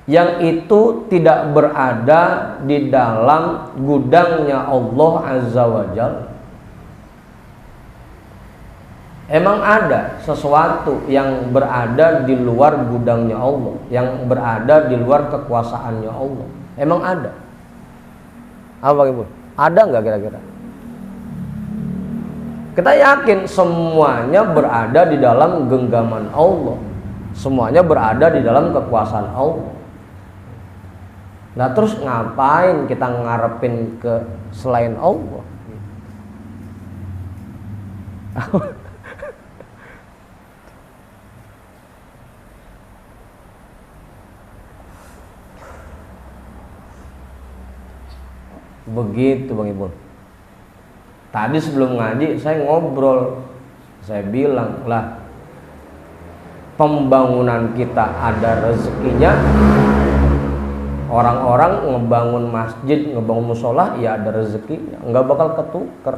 yang itu tidak berada di dalam gudangnya Allah azza wa jalla? Emang ada sesuatu yang berada di luar gudangnya Allah, yang berada di luar kekuasaannya Allah? Emang ada? Apa Ibu? Ada nggak kira-kira? Kita yakin semuanya berada di dalam genggaman Allah, semuanya berada di dalam kekuasaan Allah. Nah terus ngapain kita ngarepin ke selain Allah? Begitu Bang Ibu. Tadi sebelum ngaji saya ngobrol, saya bilang lah, pembangunan kita ada rezekinya. Orang-orang ngebangun masjid, ngebangun musola, ya ada rezekinya, nggak bakal ketuker.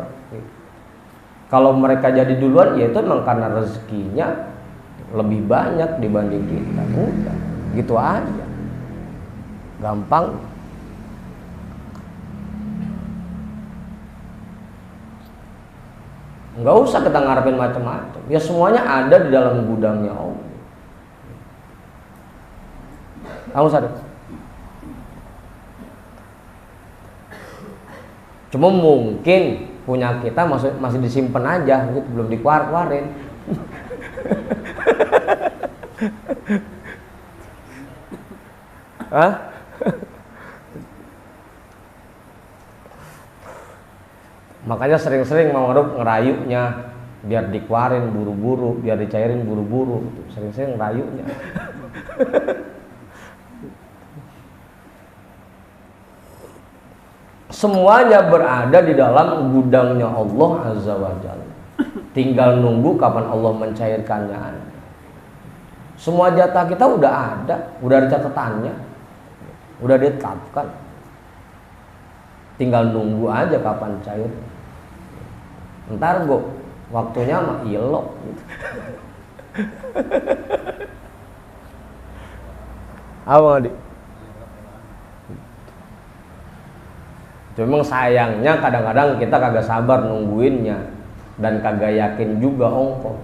Kalau mereka jadi duluan, ya itu memang karena rezekinya lebih banyak dibanding kita. Udah, gitu aja, gampang. Nggak usah kita ngarepin macam-macam. Ya semuanya ada di dalam gudangnya Allah. Kamu sadar? Cuma mungkin punya kita masih disimpan aja, gitu, belum dikeluarin. Hah? Makanya sering-sering Mang Maruf ngerayunya biar dikeluarin buru-buru, biar dicairin buru-buru, gitu. Sering-sering ngerayunya. Semuanya berada di dalam gudangnya Allah Azza wa Jalla. Tinggal nunggu kapan Allah mencairkannya. Semua jatah kita udah ada, udah ada catatannya, udah ditetapkan. Tinggal nunggu aja kapan cair. Ntar kok waktunya mah ilok gitu. Apa adik? Cuma sayangnya kadang-kadang kita kagak sabar nungguinnya dan kagak yakin juga ongkong.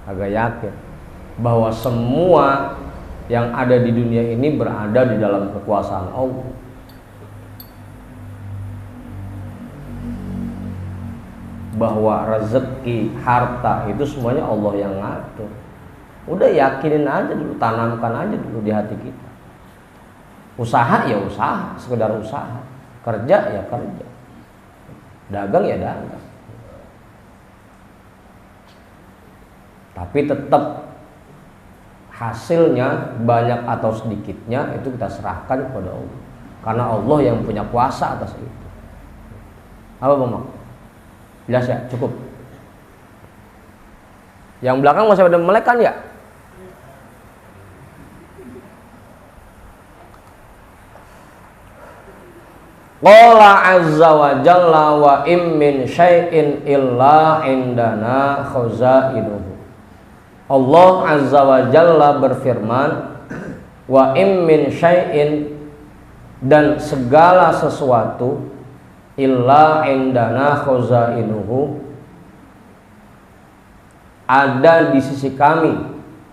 Kagak yakin bahwa semua yang ada di dunia ini berada di dalam kekuasaan Allah. Bahwa rezeki, harta itu semuanya Allah yang ngatur. Udah yakinin aja dulu, tanamkan aja dulu di hati kita. Usaha ya usaha, sekedar usaha. Kerja ya kerja. Dagang ya dagang. Tapi tetap hasilnya banyak atau sedikitnya itu kita serahkan kepada Allah. Karena Allah yang punya kuasa atas itu. Apa Bang? Jelas ya? Cukup. Yang belakang masih pada melek kan ya? Qala azza wa jalla wa im min syai'in illa indana khazainuhu. Allah azza wa jalla berfirman, wa im min syai'in, dan segala sesuatu, illa indana khazainuhu, ada di sisi kami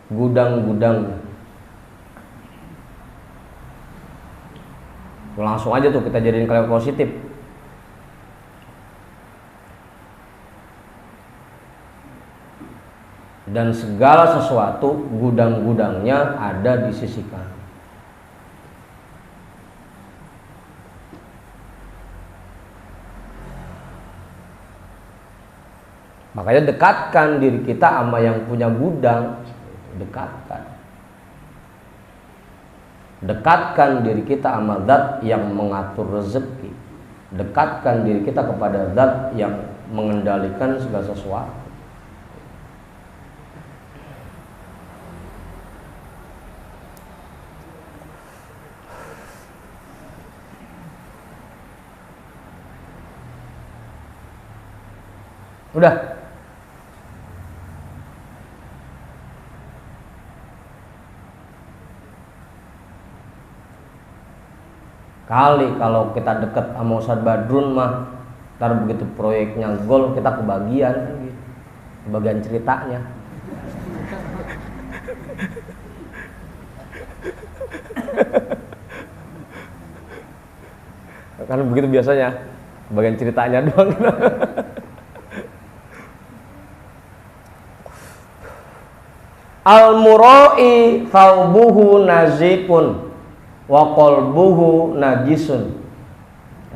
gudang-gudangnya. Langsung aja tuh kita jadiin kalimat positif. Dan segala sesuatu gudang-gudangnya ada di sisi kami. Makanya dekatkan diri kita sama yang punya gudang. Dekatkan diri kita sama zat yang mengatur rezeki. Dekatkan diri kita kepada zat yang mengendalikan segala sesuatu. Udah. Kali kalau kita deket sama Ustadz Badrun mah, ntar begitu proyeknya gol kita kebagian kan gitu. Kebagian ceritanya. Kan begitu biasanya, kebagian ceritanya doang. Al-mura'i thawbuhu nazikun wa qalbuhu najisun.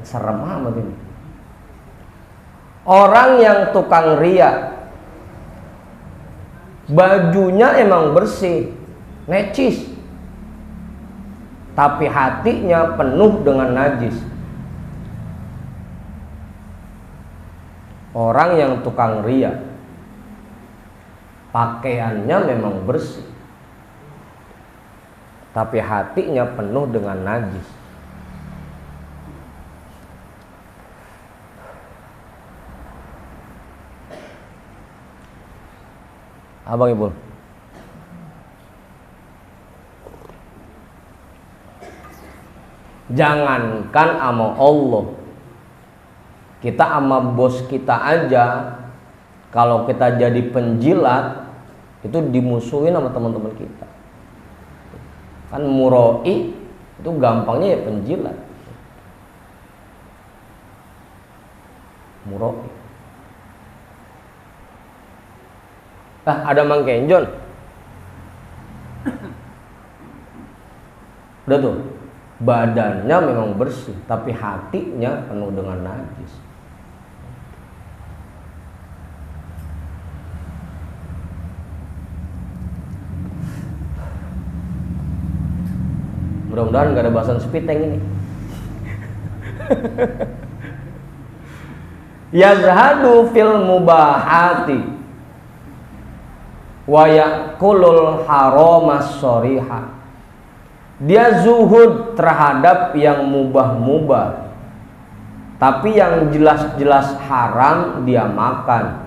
Serem amat ini. Orang yang tukang ria, bajunya emang bersih, necis, tapi hatinya penuh dengan najis. Orang yang tukang ria, pakaiannya memang bersih, tapi hatinya penuh dengan najis. Abang Ibu, jangankan sama Allah, Kita sama bos kita aja, kalau kita jadi penjilat itu dimusuhin sama teman-teman kita. Kan muroi itu gampangnya ya penjilat. Muroi. Ada Mang Kenjon. Udah tuh, badannya memang bersih, tapi hatinya penuh dengan najis. Mudah-mudahan gak ada bahasan spiteng ini. Yazhadu fil mubahati wa yakulul haramas shoriha. Dia zuhud terhadap yang mubah-mubah, tapi yang jelas-jelas haram dia makan.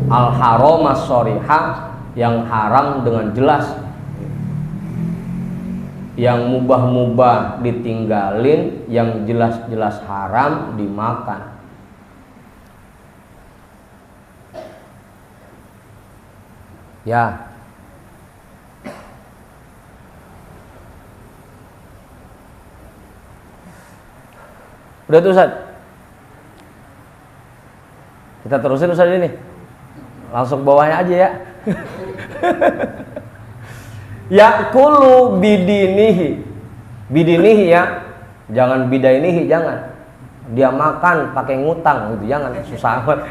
Al haramas shoriha, yang haram dengan jelas. Yang mubah-mubah ditinggalin, yang jelas-jelas haram dimakan. Ya. Udah tuh Ustaz. Kita terusin Ustaz ini. Langsung bawahnya aja ya. Yakulu bidinihi. Bidinihi ya. Jangan bidainihi, jangan. Dia makan pakai ngutang gitu, jangan, susah amat.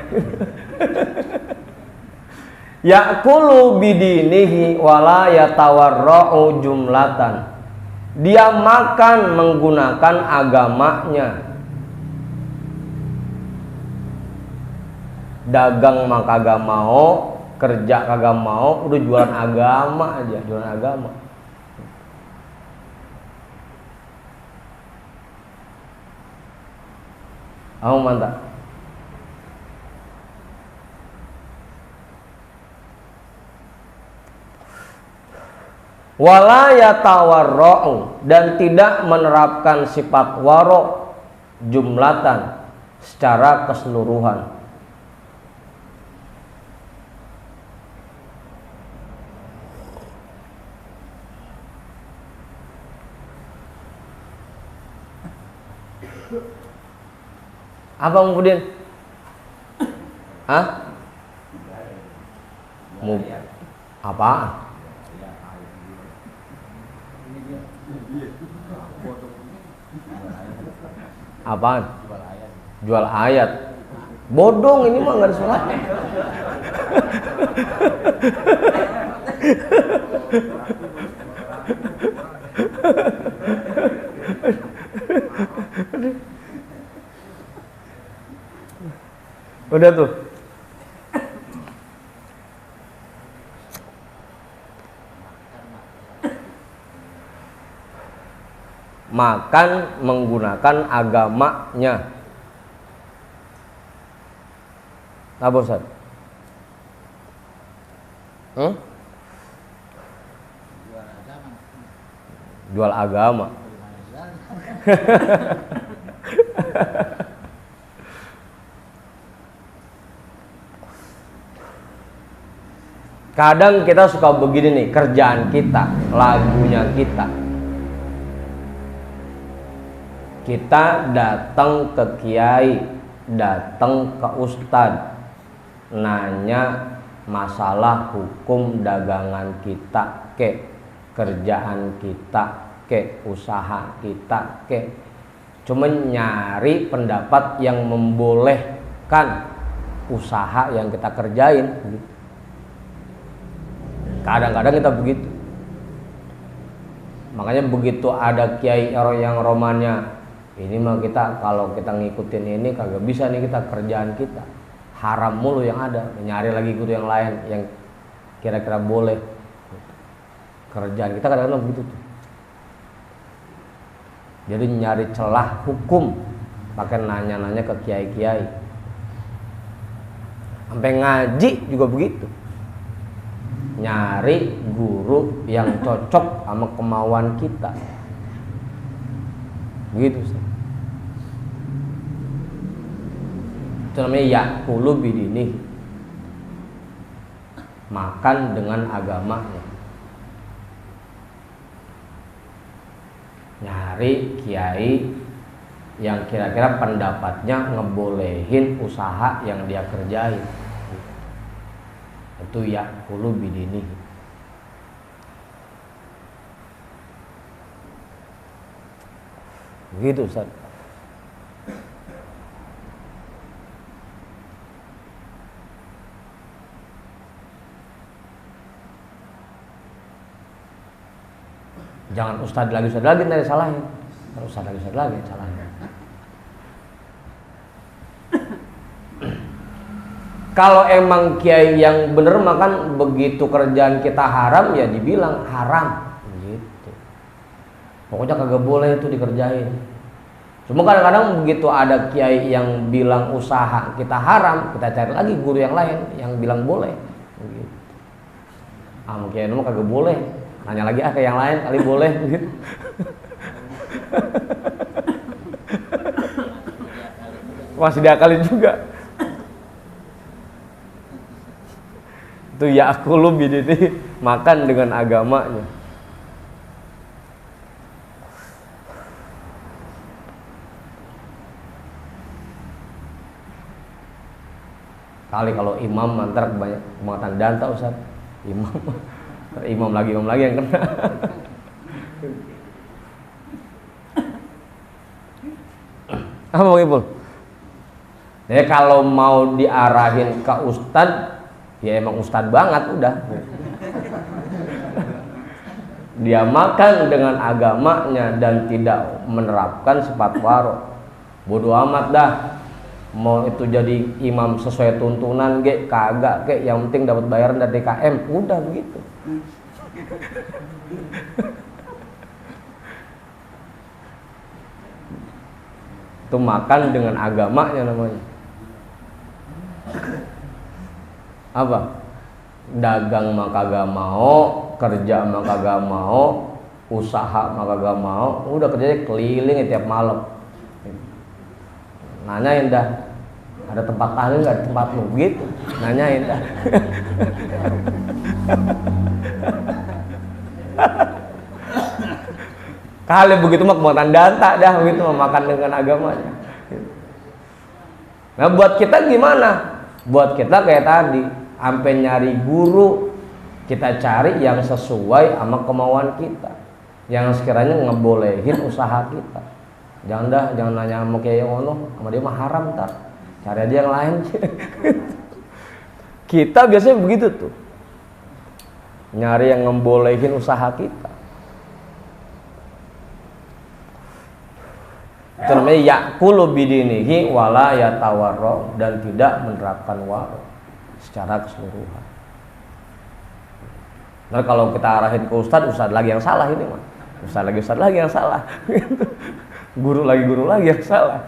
Yakulu bidinihi wala yatawarra'u jumlatan. Dia makan menggunakan agamanya. Dagang mah kagak mau, kerja kagak mau, udah jualan agama aja, jualan agama. Mantap. Wala yatawarra'u, dan tidak menerapkan sifat waro jumlatan secara keseluruhan. Apa kemudian? Apa? Apaan? Jual ayat. Bodong, ini mah nggak ada sholatnya. Udah tuh. Makan menggunakan agamanya. Apa Ustaz? Jual agama. Kadang kita suka begini nih, kerjaan kita, lagunya kita. Kita datang ke kiai, datang ke ustadz, nanya masalah hukum dagangan kita, kerjaan kita, usaha kita, cuma nyari pendapat yang membolehkan usaha yang kita kerjain. Kadang-kadang kita begitu. Makanya begitu ada kiai yang romannya, ini mah kita kalau kita ngikutin ini kagak bisa nih, kita kerjaan kita haram mulu yang ada, nyari lagi ikut yang lain yang kira-kira boleh. Kerjaan kita kadang-kadang begitu tuh. Jadi nyari celah hukum, pakai nanya-nanya ke kiai-kiai. Sampai ngaji juga begitu. Nyari guru yang cocok sama kemauan kita. Begitu Ustaz. Itu namanya yakulu bidini, makan dengan agamanya. Nyari kiai yang kira-kira pendapatnya ngebolehin usaha yang dia kerjain. Itu yakulu bidini. Begitu Ustaz. Jangan ustad lagi nanti salahin. Kalau ustad lagi salahin. Kalau emang kiai yang bener makan begitu kerjaan kita haram ya dibilang haram gitu. Pokoknya kagak boleh itu dikerjain. Cuma kadang-kadang begitu ada kiai yang bilang usaha kita haram, kita cari lagi guru yang lain yang bilang boleh gitu. Kiai itu kagak boleh. Nanya lagi ke yang lain kali boleh gitu. Masih diakalin juga. Itu yakulu bidini, makan dengan agamanya. Kali kalau imam mantar banyak makan danta Ustaz. Imam lagi yang kena. Apa Bang Ipul? Ya kalau mau diarahin ke ustad, ya emang ustad banget udah. Dia makan dengan agamanya dan tidak menerapkan sifat waro. Bodoh amat dah. Mau itu jadi imam sesuai tuntunan kagak yang penting dapat bayaran dari DKM, udah begitu. Itu makan dengan agamanya namanya. Apa? Dagang mah kagak mau, kerja mah kagak mau, usaha mah kagak mau, udah kerjanya keliling tiap malam. Nanyain dah, ada tempat tahlil nggak di tempat lu gitu? Nanyain dah. Kali begitu mah kemuatan data dah begitu makan dengan agamanya. Nah buat kita gimana? Buat kita kayak tadi, sampai nyari guru, kita cari yang sesuai sama kemauan kita, yang sekiranya ngebolehin usaha kita. Jangan nanya sama kiai ono, sama dia mah haram tar. Cari aja yang lain. Kita biasanya begitu tuh. Nyari yang ngebolehin usaha kita. Itu namanya yakulu bidinihi wala yatawarro, dan tidak menerapkan waro secara keseluruhan. Nah kalau kita arahin ke ustad lagi yang salah ini mah. Ustad lagi yang salah. Guru lagi yang salah.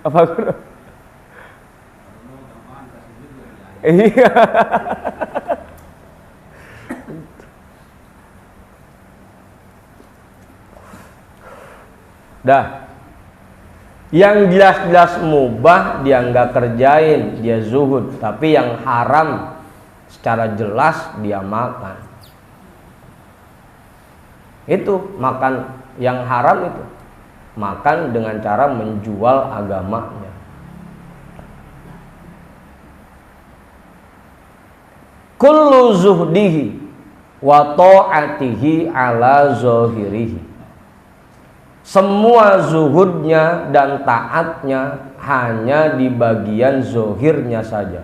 Apa guru? Iya. Dah. Yang jelas-jelas mubah dia nggak kerjain, dia zuhud. Tapi yang haram secara jelas dia makan. Itu makan yang haram itu. Makan dengan cara menjual agamanya. Kullu zuhdihi wa ta'atihi ala zahirihi. Semua zuhudnya dan taatnya hanya di bagian zohirnya saja.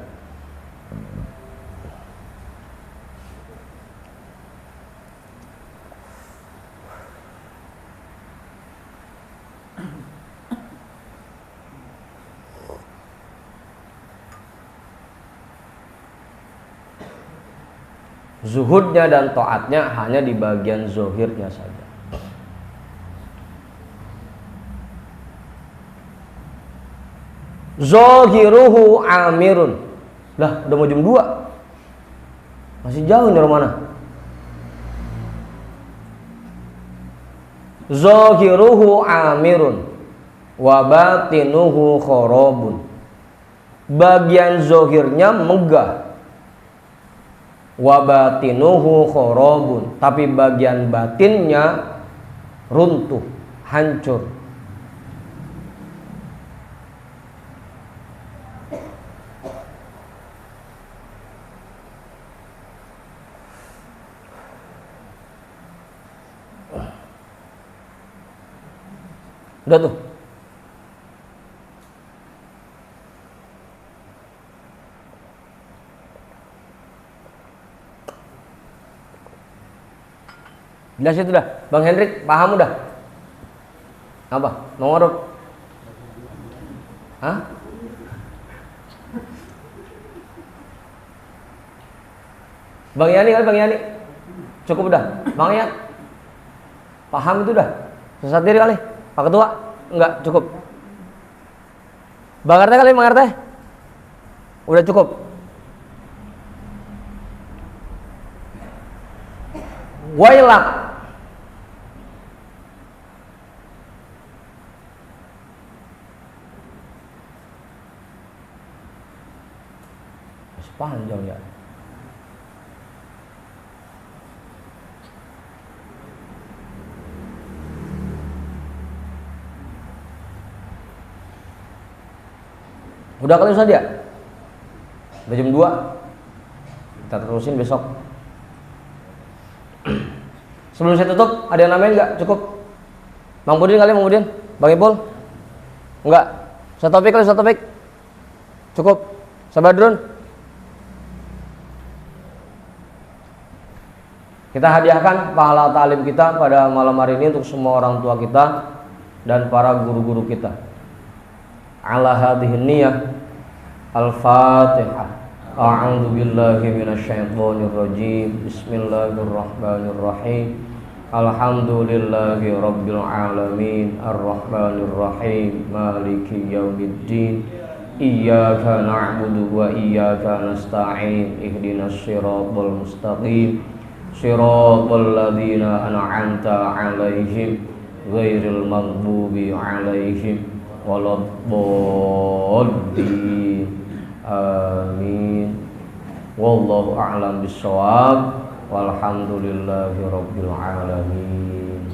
Zuhudnya dan taatnya hanya di bagian zohirnya saja. Zohiruhu amirun. Lah udah mau jam 2. Masih jauh dari mana? zahiruhu amirun wa batinuhu kharabun. Bagian zahirnya megah, wa batinuhu kharabun, tapi bagian batinnya runtuh, hancur. Udah tuh. Jelas itu dah. Bang Hendrik paham udah? Apa? Mau ngorok? Hah? Bang Yani kali, Bang Yani. Cukup udah. Bang Yan. Paham itu dah. Sesat diri kali. Pak Ketua? Enggak, cukup. Bang RT kali, Bang RT? Udah cukup. Wailak. Masih panjang ya. Udah kali Ustaz ya? Udah jam 2. Kita terusin besok. Sebelum saya tutup, ada yang namain enggak? Cukup. Bang Budin kali, Bang Budin. Bang Ipul? Enggak. Ustaz Taufik kali, Ustaz Taufik. Cukup. Sabadrun. Kita hadiahkan pahala ta'lim kita pada malam hari ini untuk semua orang tua kita dan para guru-guru kita. Ala hadhihi niyyah. Al-Fatihah. A'udzu billahi minasyaitonir rajim. Bismillahirrahmanirrahim. Alhamdulillahi rabbil alamin. Arrahmanir rahim. Maliki yaumiddin. Iyyaka na'budu wa iyyaka nasta'in. Ihdinas siratal mustaqim. Siratal ladzina an'amta 'alaihim ghairil maghdubi 'alaihim waladdallin. Amin. Wallahu a'lam bissawab. Walhamdulillahi rabbil alamin.